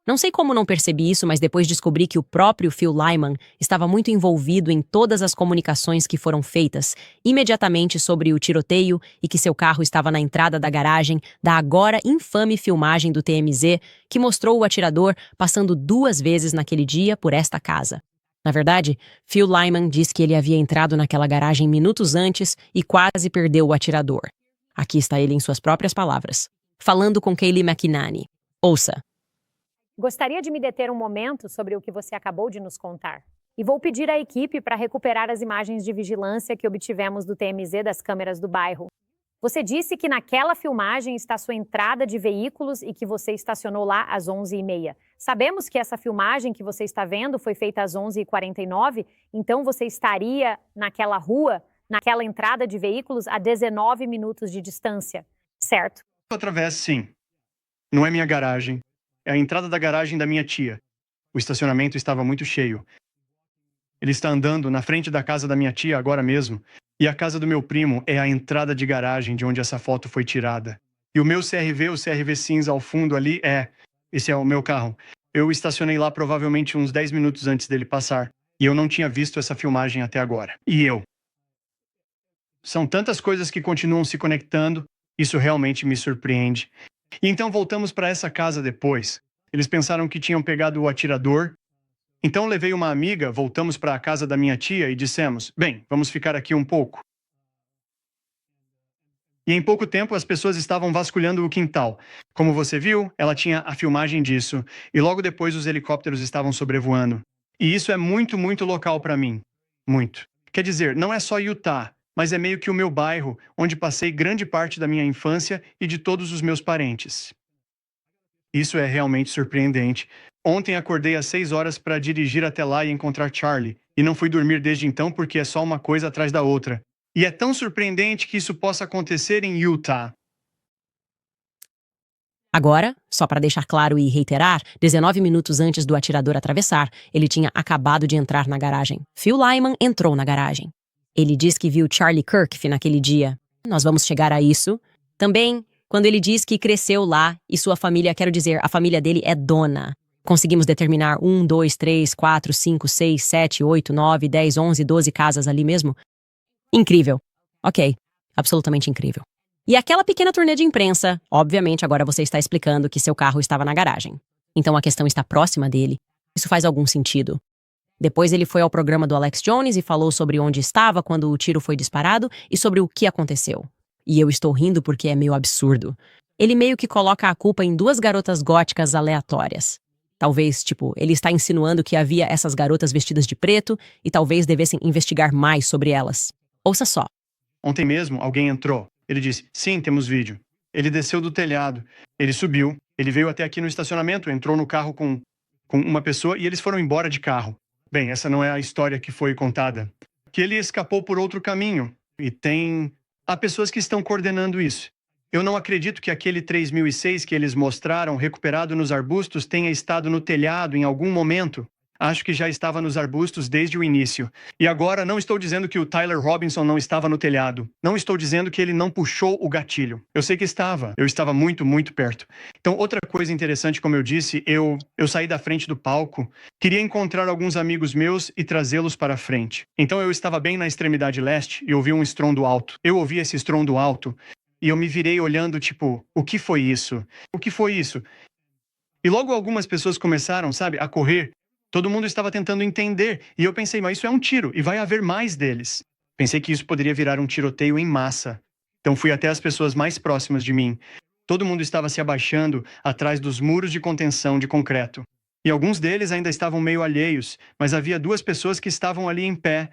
Não sei como não percebi isso, mas depois descobri que o próprio Phil Lyman estava muito envolvido em todas as comunicações que foram feitas imediatamente sobre o tiroteio e que seu carro estava na entrada da garagem da agora infame filmagem do TMZ que mostrou o atirador passando 2 vezes naquele dia por esta casa. Na verdade, Phil Lyman diz que ele havia entrado naquela garagem minutos antes e quase perdeu o atirador. Aqui está ele em suas próprias palavras, falando com Kayleigh McEnany. Ouça. Gostaria de me deter um momento sobre o que você acabou de nos contar. E vou pedir à equipe para recuperar as imagens de vigilância que obtivemos do TMZ das câmeras do bairro. Você disse que naquela filmagem está sua entrada de veículos e que você estacionou lá às 11h30. Sabemos que essa filmagem que você está vendo foi feita às 11h49, então você estaria naquela rua, naquela entrada de veículos a 19 minutos de distância, certo? Através, sim. Não é minha garagem. É a entrada da garagem da minha tia. O estacionamento estava muito cheio. Ele está andando na frente da casa da minha tia agora mesmo. E a casa do meu primo é a entrada de garagem de onde essa foto foi tirada. E o meu CRV, o CRV cinza ao fundo ali esse é o meu carro. Eu estacionei lá provavelmente uns 10 minutos antes dele passar. E eu não tinha visto essa filmagem até agora. E eu. São tantas coisas que continuam se conectando. Isso realmente me surpreende. E então voltamos para essa casa depois. Eles pensaram que tinham pegado o atirador. Então levei uma amiga, voltamos para a casa da minha tia e dissemos: bem, vamos ficar aqui um pouco. E em pouco tempo as pessoas estavam vasculhando o quintal. Como você viu, ela tinha a filmagem disso. E logo depois os helicópteros estavam sobrevoando. E isso é muito, muito local para mim. Muito. Quer dizer, não é só Utah, mas é meio que o meu bairro, onde passei grande parte da minha infância e de todos os meus parentes. Isso é realmente surpreendente. Ontem acordei às 6 horas para dirigir até lá e encontrar Charlie, e não fui dormir desde então porque é só uma coisa atrás da outra. E é tão surpreendente que isso possa acontecer em Utah. Agora, só para deixar claro e reiterar, 19 minutos antes do atirador atravessar, ele tinha acabado de entrar na garagem. Phil Lyman entrou na garagem. Ele diz que viu Charlie Kirk naquele dia. Nós vamos chegar a isso. Também, quando ele diz que cresceu lá e sua família, quero dizer, a família dele é dona. Conseguimos determinar 1, 2, 3, 4, 5, 6, 7, 8, 9, 10, 11, 12 casas ali mesmo. Incrível. Ok, absolutamente incrível. E aquela pequena turnê de imprensa, obviamente agora você está explicando que seu carro estava na garagem. Então a questão está próxima dele. Isso faz algum sentido. Depois ele foi ao programa do Alex Jones e falou sobre onde estava quando o tiro foi disparado e sobre o que aconteceu. E eu estou rindo porque é meio absurdo. Ele meio que coloca a culpa em duas garotas góticas aleatórias. Talvez, ele está insinuando que havia essas garotas vestidas de preto e talvez devessem investigar mais sobre elas. Ouça só. Ontem mesmo, alguém entrou. Ele disse, sim, temos vídeo. Ele desceu do telhado. Ele subiu. Ele veio até aqui no estacionamento, entrou no carro com uma pessoa e eles foram embora de carro. Bem, essa não é a história que foi contada. Que ele escapou por outro caminho. E há pessoas que estão coordenando isso. Eu não acredito que aquele 3006 que eles mostraram, recuperado nos arbustos, tenha estado no telhado em algum momento. Acho que já estava nos arbustos desde o início. E agora não estou dizendo que o Tyler Robinson não estava no telhado. Não estou dizendo que ele não puxou o gatilho. Eu sei que estava. Eu estava muito, muito perto. Então, outra coisa interessante, como eu disse, eu saí da frente do palco, queria encontrar alguns amigos meus e trazê-los para a frente. Então eu estava bem na extremidade leste e ouvi um estrondo alto. Eu ouvi esse estrondo alto e eu me virei olhando, o que foi isso? O que foi isso? E logo algumas pessoas começaram, a correr. Todo mundo estava tentando entender, e eu pensei, mas isso é um tiro, e vai haver mais deles. Pensei que isso poderia virar um tiroteio em massa. Então fui até as pessoas mais próximas de mim. Todo mundo estava se abaixando atrás dos muros de contenção de concreto. E alguns deles ainda estavam meio alheios, mas havia duas pessoas que estavam ali em pé.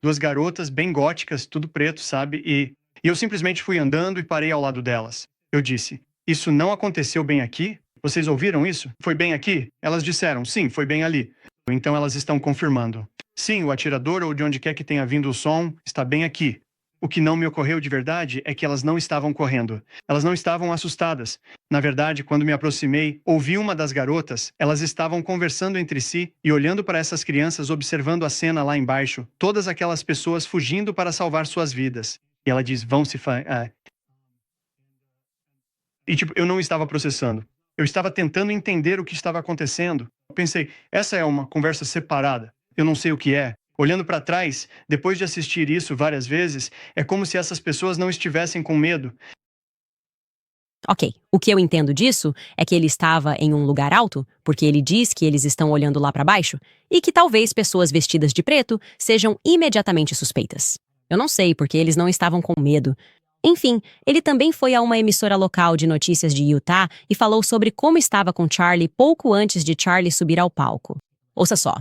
Duas garotas bem góticas, tudo preto, E eu simplesmente fui andando e parei ao lado delas. Eu disse, isso não aconteceu bem aqui? Vocês ouviram isso? Foi bem aqui? Elas disseram, sim, foi bem ali. Então elas estão confirmando. Sim, o atirador ou de onde quer que tenha vindo o som está bem aqui. O que não me ocorreu de verdade é que elas não estavam correndo. Elas não estavam assustadas. Na verdade, quando me aproximei, ouvi uma das garotas. Elas estavam conversando entre si e olhando para essas crianças, observando a cena lá embaixo. Todas aquelas pessoas fugindo para salvar suas vidas. E ela diz, vão se... E eu não estava processando. Eu estava tentando entender o que estava acontecendo. Eu pensei, essa é uma conversa separada. Eu não sei o que é. Olhando para trás, depois de assistir isso várias vezes, é como se essas pessoas não estivessem com medo. Ok, o que eu entendo disso é que ele estava em um lugar alto, porque ele diz que eles estão olhando lá para baixo, e que talvez pessoas vestidas de preto sejam imediatamente suspeitas. Eu não sei, porque eles não estavam com medo. Enfim, ele também foi a uma emissora local de notícias de Utah e falou sobre como estava com Charlie pouco antes de Charlie subir ao palco. Ouça só.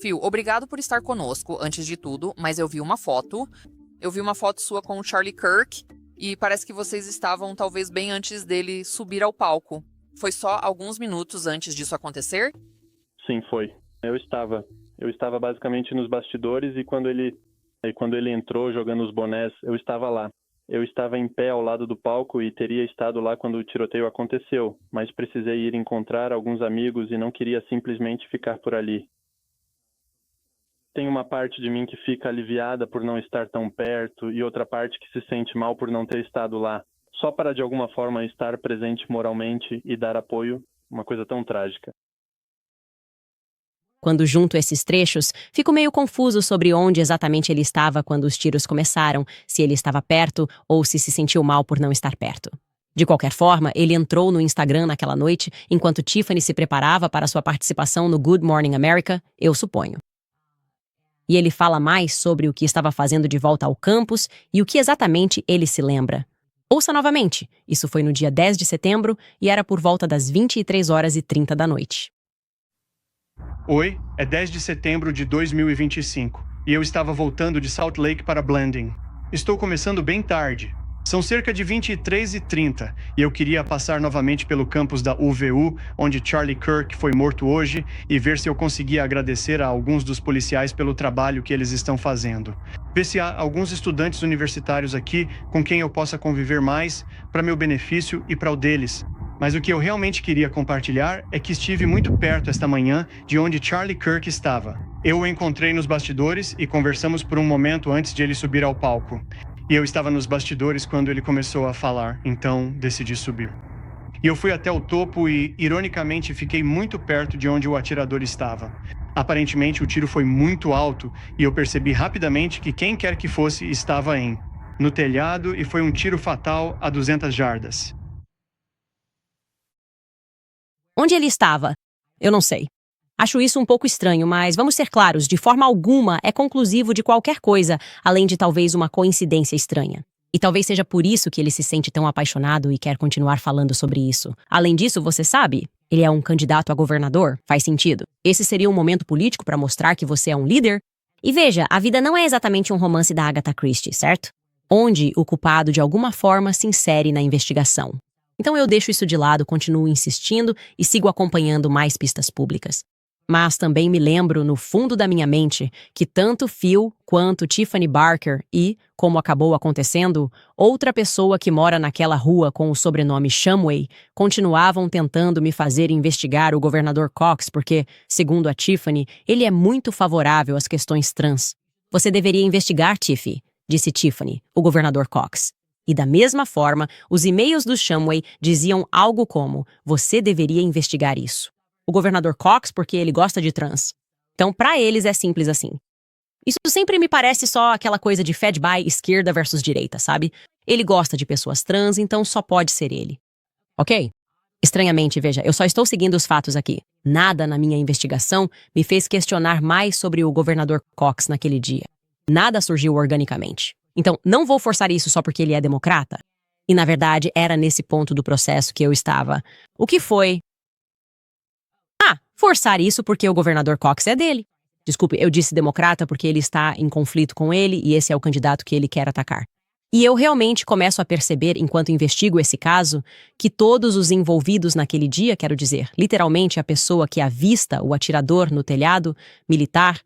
Phil, obrigado por estar conosco, antes de tudo, mas eu vi uma foto. Eu vi uma foto sua com o Charlie Kirk e parece que vocês estavam talvez bem antes dele subir ao palco. Foi só alguns minutos antes disso acontecer? Sim, foi. Eu estava basicamente nos bastidores e quando ele entrou jogando os bonés, eu estava lá. Eu estava em pé ao lado do palco e teria estado lá quando o tiroteio aconteceu, mas precisei ir encontrar alguns amigos e não queria simplesmente ficar por ali. Tem uma parte de mim que fica aliviada por não estar tão perto e outra parte que se sente mal por não ter estado lá. Só para, de alguma forma, estar presente moralmente e dar apoio, uma coisa tão trágica. Quando junto esses trechos, fico meio confuso sobre onde exatamente ele estava quando os tiros começaram, se ele estava perto ou se sentiu mal por não estar perto. De qualquer forma, ele entrou no Instagram naquela noite, enquanto Tiffany se preparava para sua participação no Good Morning America, eu suponho. E ele fala mais sobre o que estava fazendo de volta ao campus e o que exatamente ele se lembra. Ouça novamente, isso foi no dia 10 de setembro e era por volta das 23h30 da noite. Oi, é 10 de setembro de 2025 e eu estava voltando de Salt Lake para Blanding. Estou começando bem tarde. São cerca de 23h30 e eu queria passar novamente pelo campus da UVU, onde Charlie Kirk foi morto hoje, e ver se eu conseguia agradecer a alguns dos policiais pelo trabalho que eles estão fazendo. Ver se há alguns estudantes universitários aqui com quem eu possa conviver mais, para meu benefício e para o deles. Mas o que eu realmente queria compartilhar é que estive muito perto esta manhã de onde Charlie Kirk estava. Eu o encontrei nos bastidores e conversamos por um momento antes de ele subir ao palco. E eu estava nos bastidores quando ele começou a falar, então decidi subir. E eu fui até o topo e, ironicamente, fiquei muito perto de onde o atirador estava. Aparentemente, o tiro foi muito alto e eu percebi rapidamente que quem quer que fosse estava no telhado, e foi um tiro fatal a 200 jardas. Onde ele estava? Eu não sei. Acho isso um pouco estranho, mas vamos ser claros, de forma alguma é conclusivo de qualquer coisa, além de talvez uma coincidência estranha. E talvez seja por isso que ele se sente tão apaixonado e quer continuar falando sobre isso. Além disso, você sabe, ele é um candidato a governador, faz sentido. Esse seria um momento político para mostrar que você é um líder? E veja, a vida não é exatamente um romance da Agatha Christie, certo? Onde o culpado de alguma forma se insere na investigação. Então eu deixo isso de lado, continuo insistindo e sigo acompanhando mais pistas públicas. Mas também me lembro, no fundo da minha mente, que tanto Phil quanto Tiffany Barker e, como acabou acontecendo, outra pessoa que mora naquela rua com o sobrenome Shumway continuavam tentando me fazer investigar o governador Cox porque, segundo a Tiffany, ele é muito favorável às questões trans. Você deveria investigar, Tiffy, disse Tiffany, o governador Cox. E da mesma forma, os e-mails do Shumway diziam algo como: você deveria investigar isso. O governador Cox porque ele gosta de trans. Então, para eles é simples assim. Isso sempre me parece só aquela coisa de fed by esquerda versus direita, sabe? Ele gosta de pessoas trans, então só pode ser ele. Ok? Estranhamente, veja, eu só estou seguindo os fatos aqui. Nada na minha investigação me fez questionar mais sobre o governador Cox naquele dia. Nada surgiu organicamente. Então, não vou forçar isso só porque ele é democrata. E, na verdade, era nesse ponto do processo que eu estava. O que foi? Forçar isso porque o governador Cox é dele. Desculpe, eu disse democrata porque ele está em conflito com ele e esse é o candidato que ele quer atacar. E eu realmente começo a perceber, enquanto investigo esse caso, que todos os envolvidos naquele dia, quero dizer, literalmente a pessoa que avista o atirador no telhado militar,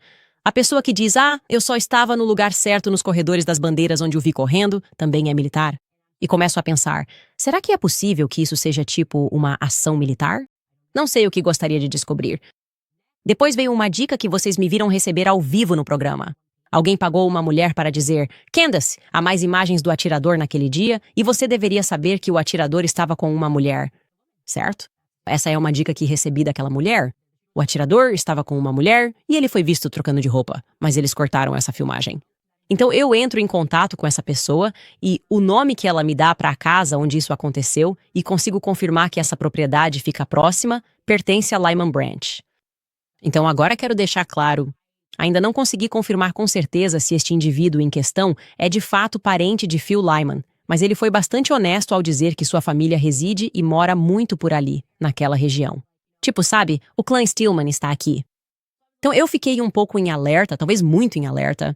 a pessoa que diz, eu só estava no lugar certo nos corredores das bandeiras onde o vi correndo, também é militar. E começo a pensar, será que é possível que isso seja tipo uma ação militar? Não sei o que gostaria de descobrir. Depois veio uma dica que vocês me viram receber ao vivo no programa. Alguém pagou uma mulher para dizer: Candace, há mais imagens do atirador naquele dia e você deveria saber que o atirador estava com uma mulher. Certo? Essa é uma dica que recebi daquela mulher. O atirador estava com uma mulher e ele foi visto trocando de roupa, mas eles cortaram essa filmagem. Então eu entro em contato com essa pessoa e o nome que ela me dá para a casa onde isso aconteceu e consigo confirmar que essa propriedade fica próxima, pertence a Lyman Branch. Então agora quero deixar claro, ainda não consegui confirmar com certeza se este indivíduo em questão é de fato parente de Phil Lyman, mas ele foi bastante honesto ao dizer que sua família reside e mora muito por ali, naquela região. Tipo, sabe, o clã Stillman está aqui. Então eu fiquei um pouco em alerta, talvez muito em alerta,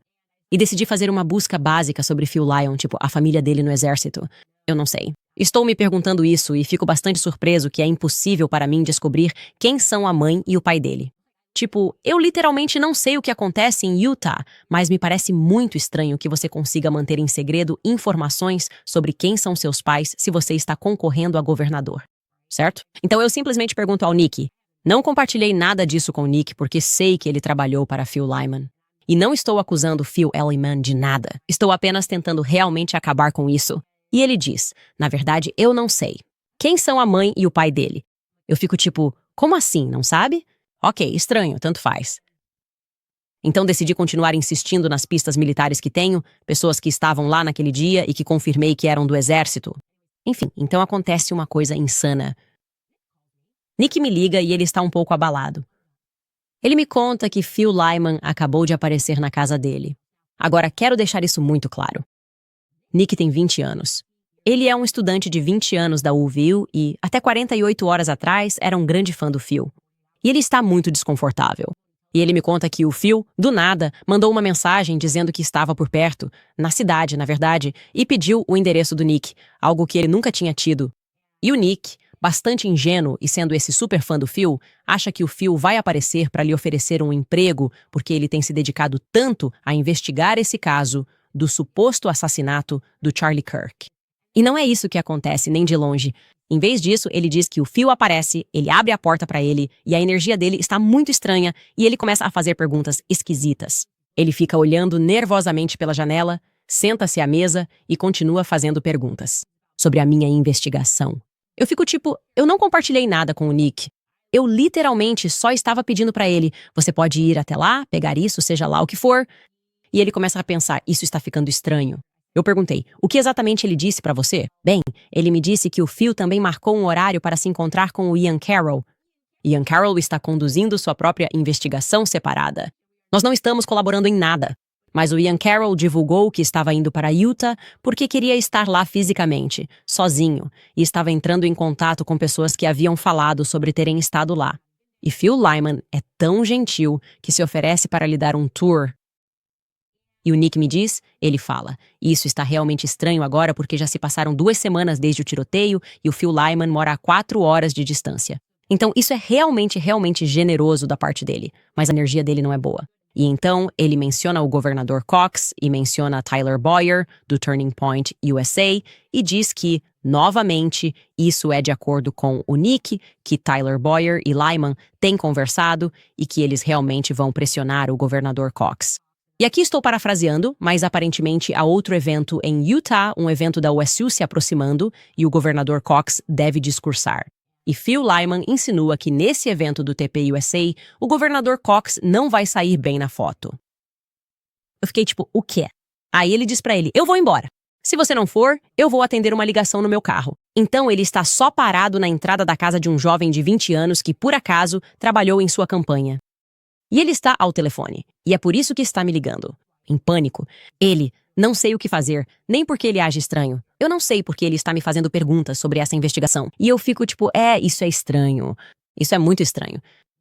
e decidi fazer uma busca básica sobre Phil Lyon, tipo, a família dele no exército. Eu não sei. Estou me perguntando isso e fico bastante surpreso que é impossível para mim descobrir quem são a mãe e o pai dele. Tipo, eu literalmente não sei o que acontece em Utah, mas me parece muito estranho que você consiga manter em segredo informações sobre quem são seus pais se você está concorrendo a governador. Certo? Então eu simplesmente pergunto ao Nick. Não compartilhei nada disso com o Nick porque sei que ele trabalhou para Phil Lyman. E não estou acusando Phil Lyman de nada. Estou apenas tentando realmente acabar com isso. E ele diz, na verdade, eu não sei. Quem são a mãe e o pai dele? Eu fico tipo, como assim, não sabe? Ok, estranho, tanto faz. Então decidi continuar insistindo nas pistas militares que tenho, pessoas que estavam lá naquele dia e que confirmei que eram do exército. Enfim, então acontece uma coisa insana. Nick me liga e ele está um pouco abalado. Ele me conta que Phil Lyman acabou de aparecer na casa dele. Agora, quero deixar isso muito claro. Nick tem 20 anos. Ele é um estudante de 20 anos da UVU e, até 48 horas atrás, era um grande fã do Phil. E ele está muito desconfortável. E ele me conta que o Phil, do nada, mandou uma mensagem dizendo que estava por perto, na cidade, na verdade, e pediu o endereço do Nick, algo que ele nunca tinha tido. E o Nick, bastante ingênuo e sendo esse super fã do Phil, acha que o Phil vai aparecer para lhe oferecer um emprego porque ele tem se dedicado tanto a investigar esse caso do suposto assassinato do Charlie Kirk. E não é isso que acontece, nem de longe. Em vez disso, ele diz que o Phil aparece, ele abre a porta para ele e a energia dele está muito estranha e ele começa a fazer perguntas esquisitas. Ele fica olhando nervosamente pela janela, senta-se à mesa e continua fazendo perguntas sobre a minha investigação. Eu fico tipo, eu não compartilhei nada com o Nick. Eu literalmente só estava pedindo para ele, você pode ir até lá, pegar isso, seja lá o que for. E ele começa a pensar, isso está ficando estranho. Eu perguntei, o que exatamente ele disse para você? Bem, ele me disse que o Phil também marcou um horário para se encontrar com o Ian Carroll. Ian Carroll está conduzindo sua própria investigação separada. Nós não estamos colaborando em nada, mas o Ian Carroll divulgou que estava indo para Utah porque queria estar lá fisicamente, sozinho, e estava entrando em contato com pessoas que haviam falado sobre terem estado lá. E Phil Lyman é tão gentil que se oferece para lhe dar um tour. E o Nick me diz, ele fala, isso está realmente estranho agora porque já se passaram 2 semanas desde o tiroteio e o Phil Lyman mora a 4 horas de distância. Então isso é realmente generoso da parte dele, mas a energia dele não é boa. E então ele menciona o governador Cox e menciona Tyler Boyer, do Turning Point USA, e diz que, novamente, isso é de acordo com o Nick, que Tyler Boyer e Lyman têm conversado e que eles realmente vão pressionar o governador Cox. E aqui estou parafraseando, mas aparentemente há outro evento em Utah, um evento da USU se aproximando, e o governador Cox deve discursar. E Phil Lyman insinua que nesse evento do TPUSA, o governador Cox não vai sair bem na foto. Eu fiquei tipo, o quê? Aí ele diz pra ele, eu vou embora. Se você não for, eu vou atender uma ligação no meu carro. Então ele está só parado na entrada da casa de um jovem de 20 anos que, por acaso, trabalhou em sua campanha. E ele está ao telefone, e é por isso que está me ligando. Em pânico. Ele, não sei o que fazer, nem porque ele age estranho. Eu não sei porque ele está me fazendo perguntas sobre essa investigação. E eu fico tipo, isso é estranho. Isso é muito estranho.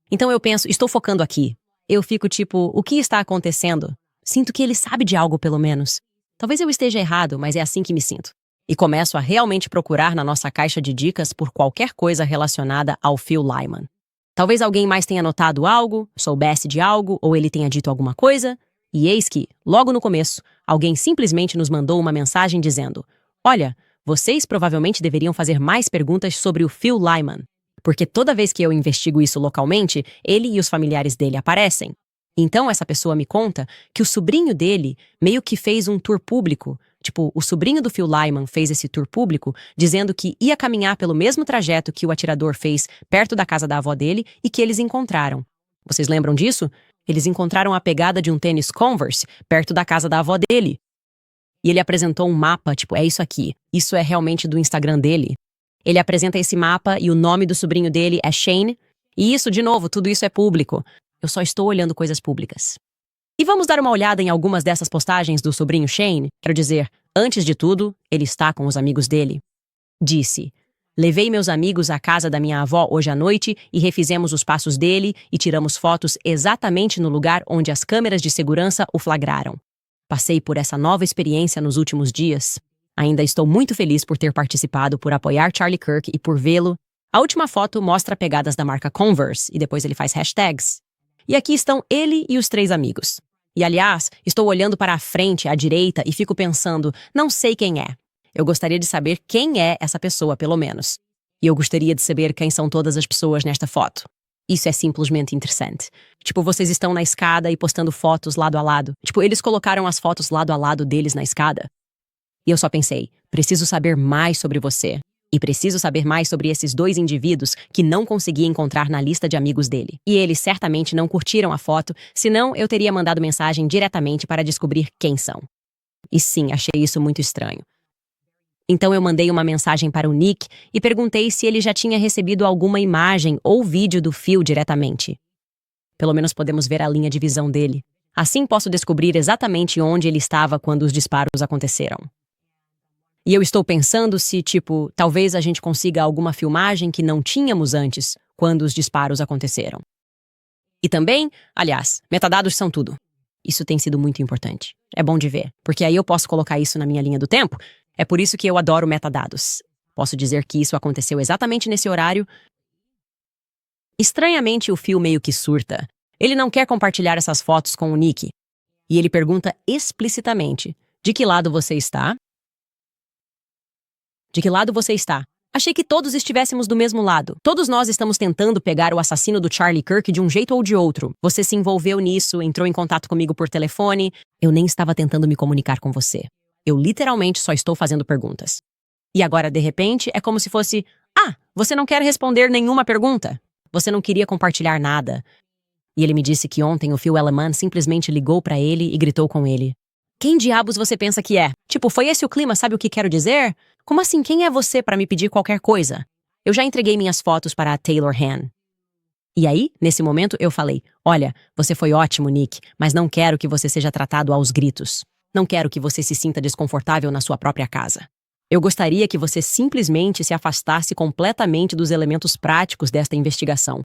Então eu penso, estou focando aqui. Eu fico tipo, o que está acontecendo? Sinto que ele sabe de algo, pelo menos. Talvez eu esteja errado, mas é assim que me sinto. E começo a realmente procurar na nossa caixa de dicas por qualquer coisa relacionada ao Phil Lyman. Talvez alguém mais tenha notado algo, soubesse de algo, ou ele tenha dito alguma coisa. E eis que, logo no começo, alguém simplesmente nos mandou uma mensagem dizendo: olha, vocês provavelmente deveriam fazer mais perguntas sobre o Phil Lyman, porque toda vez que eu investigo isso localmente, ele e os familiares dele aparecem. Então essa pessoa me conta que o sobrinho dele meio que fez um tour público. Tipo, o sobrinho do Phil Lyman fez esse tour público dizendo que ia caminhar pelo mesmo trajeto que o atirador fez perto da casa da avó dele e que eles encontraram. Vocês lembram disso? Eles encontraram a pegada de um tênis Converse perto da casa da avó dele. E ele apresentou um mapa, tipo, é isso aqui. Isso é realmente do Instagram dele. Ele apresenta esse mapa e o nome do sobrinho dele é Shane. E isso, de novo, tudo isso é público. Eu só estou olhando coisas públicas. E vamos dar uma olhada em algumas dessas postagens do sobrinho Shane? Quero dizer, antes de tudo, ele está com os amigos dele. Disse: levei meus amigos à casa da minha avó hoje à noite e refizemos os passos dele e tiramos fotos exatamente no lugar onde as câmeras de segurança o flagraram. Passei por essa nova experiência nos últimos dias. Ainda estou muito feliz por ter participado, por apoiar Charlie Kirk e por vê-lo. A última foto mostra pegadas da marca Converse e depois ele faz hashtags. E aqui estão ele e os 3 amigos. E, aliás, estou olhando para a frente, à direita, e fico pensando, não sei quem é. Eu gostaria de saber quem é essa pessoa, pelo menos. E eu gostaria de saber quem são todas as pessoas nesta foto. Isso é simplesmente interessante. Tipo, vocês estão na escada e postando fotos lado a lado. Tipo, eles colocaram as fotos lado a lado deles na escada. E eu só pensei, preciso saber mais sobre você. E preciso saber mais sobre esses 2 indivíduos que não consegui encontrar na lista de amigos dele. E eles certamente não curtiram a foto, senão eu teria mandado mensagem diretamente para descobrir quem são. E sim, achei isso muito estranho. Então eu mandei uma mensagem para o Nick e perguntei se ele já tinha recebido alguma imagem ou vídeo do Phil diretamente. Pelo menos podemos ver a linha de visão dele. Assim posso descobrir exatamente onde ele estava quando os disparos aconteceram. E eu estou pensando se, tipo, talvez a gente consiga alguma filmagem que não tínhamos antes, quando os disparos aconteceram. E também, aliás, metadados são tudo. Isso tem sido muito importante. É bom de ver, porque aí eu posso colocar isso na minha linha do tempo. É por isso que eu adoro metadados. Posso dizer que isso aconteceu exatamente nesse horário. Estranhamente, o Phil meio que surta. Ele não quer compartilhar essas fotos com o Nick. E ele pergunta explicitamente: de que lado você está? De que lado você está? Achei que todos estivéssemos do mesmo lado. Todos nós estamos tentando pegar o assassino do Charlie Kirk de um jeito ou de outro. Você se envolveu nisso, entrou em contato comigo por telefone. Eu nem estava tentando me comunicar com você. Eu literalmente só estou fazendo perguntas. E agora, de repente, é como se fosse: ah, você não quer responder nenhuma pergunta? Você não queria compartilhar nada. E ele me disse que ontem o Phil Elliman simplesmente ligou pra ele e gritou com ele: quem diabos você pensa que é? Tipo, foi esse o clima, sabe o que quero dizer? Como assim, quem é você para me pedir qualquer coisa? Eu já entreguei minhas fotos para a Taylor Han. E aí, nesse momento, eu falei: olha, você foi ótimo, Nick, mas não quero que você seja tratado aos gritos. Não quero que você se sinta desconfortável na sua própria casa. Eu gostaria que você simplesmente se afastasse completamente dos elementos práticos desta investigação.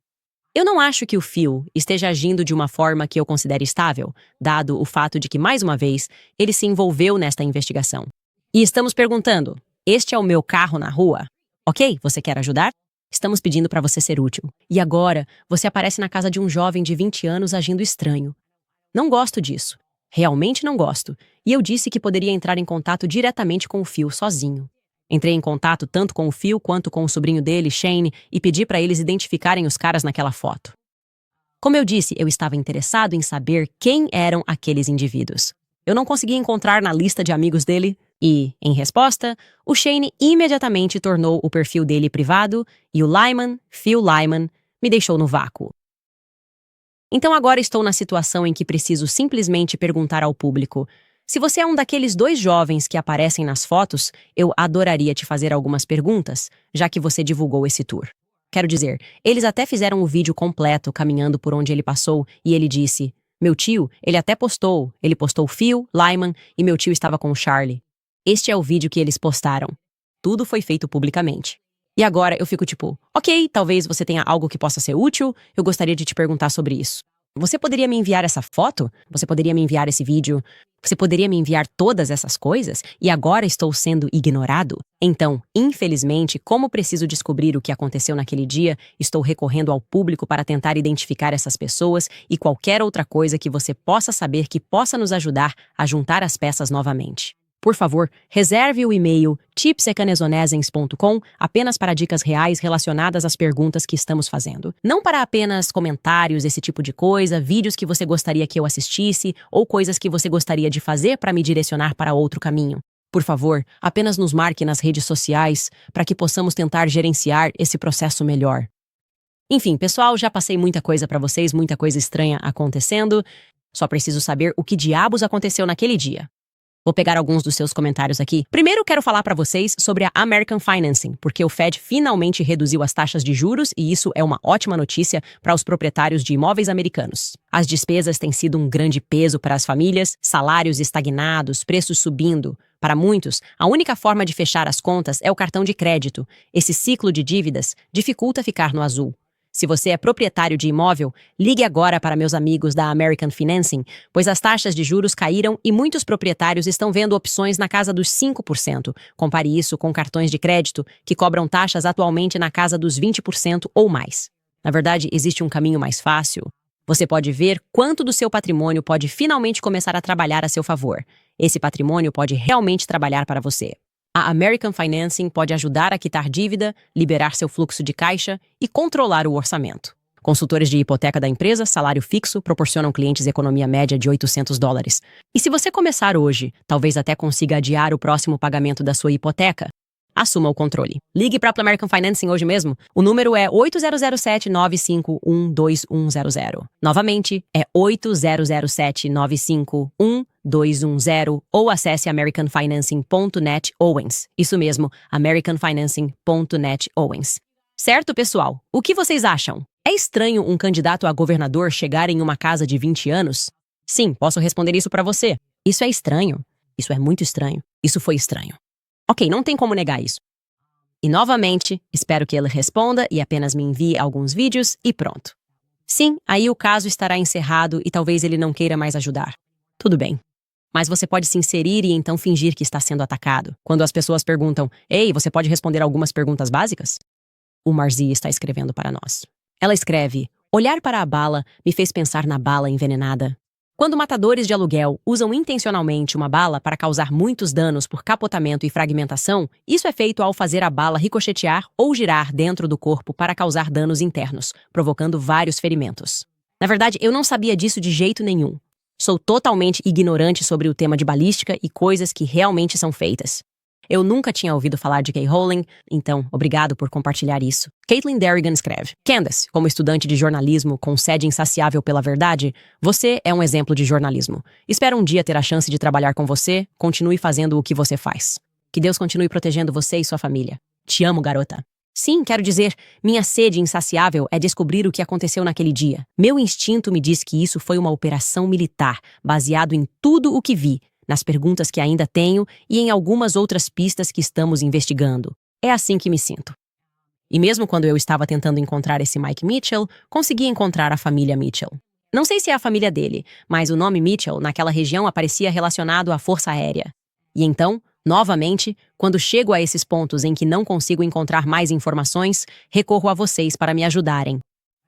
Eu não acho que o Phil esteja agindo de uma forma que eu considere estável, dado o fato de que, mais uma vez, ele se envolveu nesta investigação. E estamos perguntando: este é o meu carro na rua? Ok, você quer ajudar? Estamos pedindo para você ser útil. E agora, você aparece na casa de um jovem de 20 anos agindo estranho. Não gosto disso. Realmente não gosto. E eu disse que poderia entrar em contato diretamente com o Phil sozinho. Entrei em contato tanto com o Phil quanto com o sobrinho dele, Shane, e pedi para eles identificarem os caras naquela foto. Como eu disse, eu estava interessado em saber quem eram aqueles indivíduos. Eu não conseguia encontrar na lista de amigos dele e, em resposta, o Shane imediatamente tornou o perfil dele privado e o Phil Lyman, me deixou no vácuo. Então agora estou na situação em que preciso simplesmente perguntar ao público: se você é um daqueles dois jovens que aparecem nas fotos, eu adoraria te fazer algumas perguntas, já que você divulgou esse tour. Quero dizer, eles até fizeram o vídeo completo caminhando por onde ele passou e ele disse: meu tio, ele até postou. Ele postou Phil, Lyman e meu tio estava com o Charlie. Este é o vídeo que eles postaram. Tudo foi feito publicamente. E agora eu fico tipo: ok, talvez você tenha algo que possa ser útil, eu gostaria de te perguntar sobre isso. Você poderia me enviar essa foto? Você poderia me enviar esse vídeo? Você poderia me enviar todas essas coisas? E agora estou sendo ignorado? Então, infelizmente, como preciso descobrir o que aconteceu naquele dia, estou recorrendo ao público para tentar identificar essas pessoas e qualquer outra coisa que você possa saber que possa nos ajudar a juntar as peças novamente. Por favor, reserve o e-mail tipsecanesonesens.com apenas para dicas reais relacionadas às perguntas que estamos fazendo. Não para apenas comentários, esse tipo de coisa, vídeos que você gostaria que eu assistisse ou coisas que você gostaria de fazer para me direcionar para outro caminho. Por favor, apenas nos marque nas redes sociais para que possamos tentar gerenciar esse processo melhor. Enfim, pessoal, já passei muita coisa para vocês, muita coisa estranha acontecendo. Só preciso saber o que diabos aconteceu naquele dia. Vou pegar alguns dos seus comentários aqui. Primeiro, quero falar para vocês sobre a American Financing, porque o Fed finalmente reduziu as taxas de juros e isso é uma ótima notícia para os proprietários de imóveis americanos. As despesas têm sido um grande peso para as famílias, salários estagnados, preços subindo. Para muitos, a única forma de fechar as contas é o cartão de crédito. Esse ciclo de dívidas dificulta ficar no azul. Se você é proprietário de imóvel, ligue agora para meus amigos da American Financing, pois as taxas de juros caíram e muitos proprietários estão vendo opções na casa dos 5%. Compare isso com cartões de crédito, que cobram taxas atualmente na casa dos 20% ou mais. Na verdade, existe um caminho mais fácil. Você pode ver quanto do seu patrimônio pode finalmente começar a trabalhar a seu favor. Esse patrimônio pode realmente trabalhar para você. A American Financing pode ajudar a quitar dívida, liberar seu fluxo de caixa e controlar o orçamento. Consultores de hipoteca da empresa, salário fixo, proporcionam clientes economia média de $800. E se você começar hoje, talvez até consiga adiar o próximo pagamento da sua hipoteca. Assuma o controle. Ligue para a American Financing hoje mesmo. O número é 8007-951-2100. Novamente, é 8007-951-2110 ou acesse americanfinancing.net Owens. Isso mesmo, americanfinancing.net Owens. Certo, pessoal? O que vocês acham? É estranho um candidato a governador chegar em uma casa de 20 anos? Sim, posso responder isso para você. Isso é estranho. Isso é muito estranho. Isso foi estranho. Ok, não tem como negar isso. E novamente, espero que ele responda e apenas me envie alguns vídeos e pronto. Sim, aí o caso estará encerrado e talvez ele não queira mais ajudar. Tudo bem. Mas você pode se inserir e então fingir que está sendo atacado. Quando as pessoas perguntam, ei, você pode responder algumas perguntas básicas? O Marzi está escrevendo para nós. Ela escreve, olhar para a bala me fez pensar na bala envenenada. Quando matadores de aluguel usam intencionalmente uma bala para causar muitos danos por capotamento e fragmentação, isso é feito ao fazer a bala ricochetear ou girar dentro do corpo para causar danos internos, provocando vários ferimentos. Na verdade, eu não sabia disso de jeito nenhum. Sou totalmente ignorante sobre o tema de balística e coisas que realmente são feitas. Eu nunca tinha ouvido falar de Kay Rowling, então, obrigado por compartilhar isso. Caitlin Derrigan escreve, Candace, como estudante de jornalismo com sede insaciável pela verdade, você é um exemplo de jornalismo. Espero um dia ter a chance de trabalhar com você, continue fazendo o que você faz. Que Deus continue protegendo você e sua família. Te amo, garota. Sim, quero dizer, minha sede insaciável é descobrir o que aconteceu naquele dia. Meu instinto me diz que isso foi uma operação militar, baseado em tudo o que vi, nas perguntas que ainda tenho e em algumas outras pistas que estamos investigando. É assim que me sinto. E mesmo quando eu estava tentando encontrar esse Mike Mitchell, consegui encontrar a família Mitchell. Não sei se é a família dele, mas o nome Mitchell naquela região aparecia relacionado à Força Aérea. E então, novamente, quando chego a esses pontos em que não consigo encontrar mais informações, recorro a vocês para me ajudarem.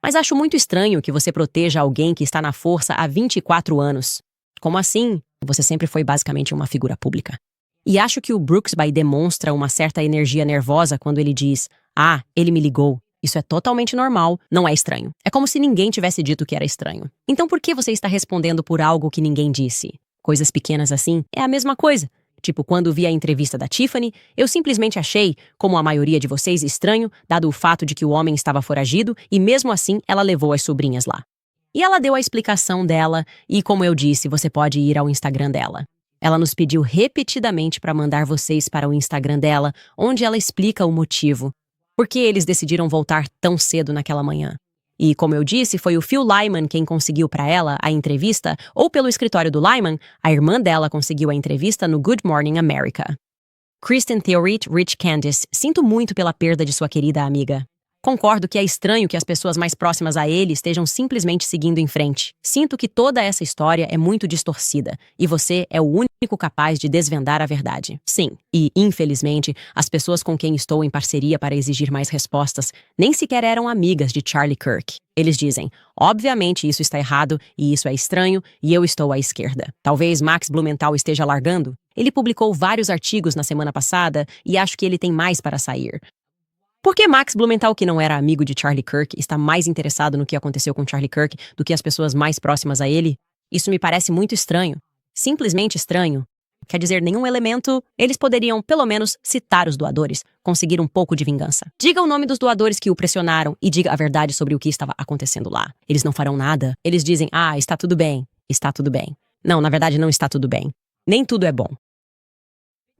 Mas acho muito estranho que você proteja alguém que está na Força há 24 anos. Como assim? Você sempre foi basicamente uma figura pública. E acho que o Brooksby demonstra uma certa energia nervosa quando ele diz, ele me ligou. Isso é totalmente normal, não é estranho. É como se ninguém tivesse dito que era estranho. Então por que você está respondendo por algo que ninguém disse? Coisas pequenas assim é a mesma coisa. Tipo, quando vi a entrevista da Tiffany, eu simplesmente achei, como a maioria de vocês, estranho, dado o fato de que o homem estava foragido, e mesmo assim ela levou as sobrinhas lá. E ela deu a explicação dela, e como eu disse, você pode ir ao Instagram dela. Ela nos pediu repetidamente para mandar vocês para o Instagram dela, onde ela explica o motivo. Por que eles decidiram voltar tão cedo naquela manhã. E, como eu disse, foi o Phil Lyman quem conseguiu para ela a entrevista, ou pelo escritório do Lyman, a irmã dela conseguiu a entrevista no Good Morning America. Kristen Theorit Rich Candice, sinto muito pela perda de sua querida amiga. Concordo que é estranho que as pessoas mais próximas a ele estejam simplesmente seguindo em frente. Sinto que toda essa história é muito distorcida, e você é o único capaz de desvendar a verdade. Sim, e, infelizmente, as pessoas com quem estou em parceria para exigir mais respostas nem sequer eram amigas de Charlie Kirk. Eles dizem, obviamente isso está errado, e isso é estranho, e eu estou à esquerda. Talvez Max Blumenthal esteja largando? Ele publicou vários artigos na semana passada, e acho que ele tem mais para sair. Por que Max Blumenthal, que não era amigo de Charlie Kirk, está mais interessado no que aconteceu com Charlie Kirk do que as pessoas mais próximas a ele? Isso me parece muito estranho. Simplesmente estranho. Quer dizer, nenhum elemento, eles poderiam, pelo menos, citar os doadores, conseguir um pouco de vingança. Diga o nome dos doadores que o pressionaram e diga a verdade sobre o que estava acontecendo lá. Eles não farão nada. Eles dizem, está tudo bem. Está tudo bem. Não, na verdade não está tudo bem. Nem tudo é bom.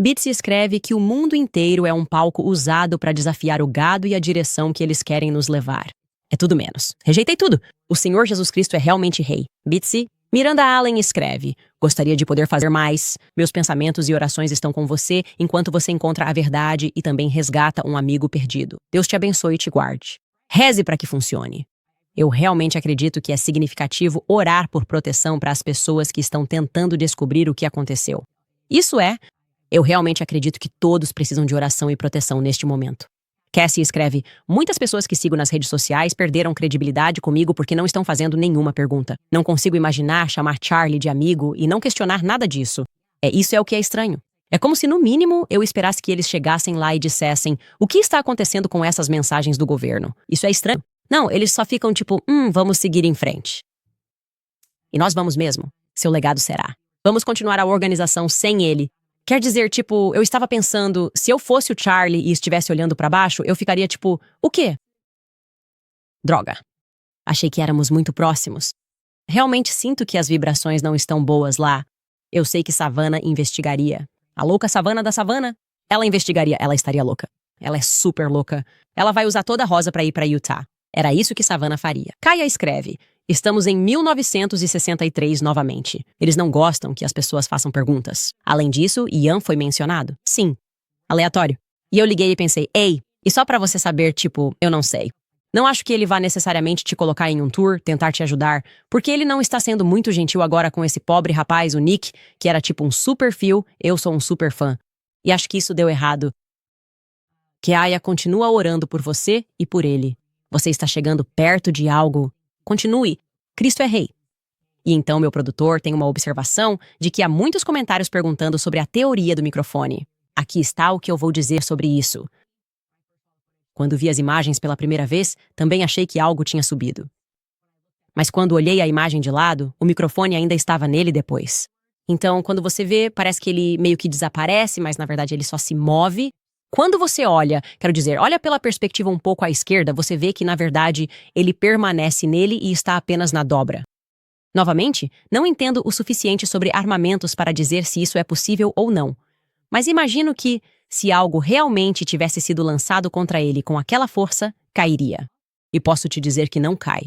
Bitsy escreve que o mundo inteiro é um palco usado para desafiar o gado e a direção que eles querem nos levar. É tudo menos. Rejeitei tudo. O Senhor Jesus Cristo é realmente rei. Bitsy. Miranda Allen escreve, gostaria de poder fazer mais. Meus pensamentos e orações estão com você enquanto você encontra a verdade e também resgata um amigo perdido. Deus te abençoe e te guarde. Reze para que funcione. Eu realmente acredito que é significativo orar por proteção para as pessoas que estão tentando descobrir o que aconteceu. Eu realmente acredito que todos precisam de oração e proteção neste momento. Cassie escreve, muitas pessoas que sigo nas redes sociais perderam credibilidade comigo porque não estão fazendo nenhuma pergunta. Não consigo imaginar chamar Charlie de amigo e não questionar nada disso. Isso é o que é estranho. É como se, no mínimo, eu esperasse que eles chegassem lá e dissessem, o que está acontecendo com essas mensagens do governo? Isso é estranho. Não, eles só ficam tipo, vamos seguir em frente. E nós vamos mesmo. Seu legado será. Vamos continuar a organização sem ele. Quer dizer, eu estava pensando, se eu fosse o Charlie e estivesse olhando para baixo, eu ficaria tipo, o quê? Droga. Achei que éramos muito próximos. Realmente sinto que as vibrações não estão boas lá. Eu sei que Savannah investigaria. A louca Savannah da Savannah? Ela investigaria, ela estaria louca. Ela é super louca. Ela vai usar toda a rosa para ir para Utah. Era isso que Savannah faria. Kaia escreve, estamos em 1963 novamente. Eles não gostam que as pessoas façam perguntas. Além disso, Ian foi mencionado. Sim. Aleatório. E eu liguei e pensei, ei, e só pra você saber, eu não sei. Não acho que ele vá necessariamente te colocar em um tour, tentar te ajudar, porque ele não está sendo muito gentil agora com esse pobre rapaz, o Nick, que era tipo um super fio, eu sou um super fã. E acho que isso deu errado. Keaya continua orando por você e por ele. Você está chegando perto de algo. Continue. Cristo é rei. E então meu produtor tem uma observação de que há muitos comentários perguntando sobre a teoria do microfone. Aqui está o que eu vou dizer sobre isso. Quando vi as imagens pela primeira vez, também achei que algo tinha subido. Mas quando olhei a imagem de lado, o microfone ainda estava nele depois. Então, quando você vê, parece que ele meio que desaparece, mas na verdade ele só se move. Quando você olha, quero dizer, olha pela perspectiva um pouco à esquerda, você vê que na verdade ele permanece nele e está apenas na dobra. Novamente, não entendo o suficiente sobre armamentos para dizer se isso é possível ou não. Mas imagino que, se algo realmente tivesse sido lançado contra ele com aquela força, cairia. E posso te dizer que não cai.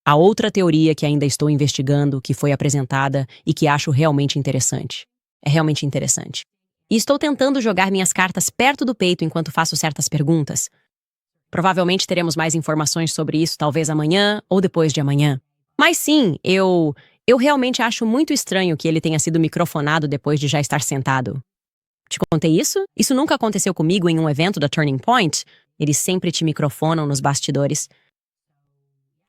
Há outra teoria que ainda estou investigando, que foi apresentada e que acho realmente interessante. É realmente interessante. E estou tentando jogar minhas cartas perto do peito enquanto faço certas perguntas. Provavelmente teremos mais informações sobre isso talvez amanhã ou depois de amanhã. Mas sim, eu realmente acho muito estranho que ele tenha sido microfonado depois de já estar sentado. Te contei isso? Isso nunca aconteceu comigo em um evento da Turning Point. Eles sempre te microfonam nos bastidores.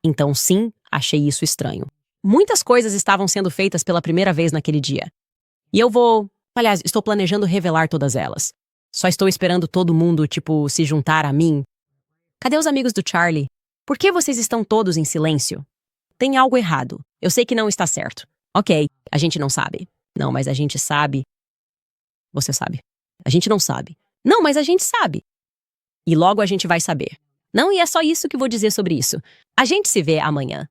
Então sim, achei isso estranho. Muitas coisas estavam sendo feitas pela primeira vez naquele dia. E aliás, estou planejando revelar todas elas. Só estou esperando todo mundo, se juntar a mim. Cadê os amigos do Charlie? Por que vocês estão todos em silêncio? Tem algo errado. Eu sei que não está certo. Ok, a gente não sabe. Não, mas a gente sabe. Você sabe. A gente não sabe. Não, mas a gente sabe. E logo a gente vai saber. Não, e é só isso que vou dizer sobre isso. A gente se vê amanhã.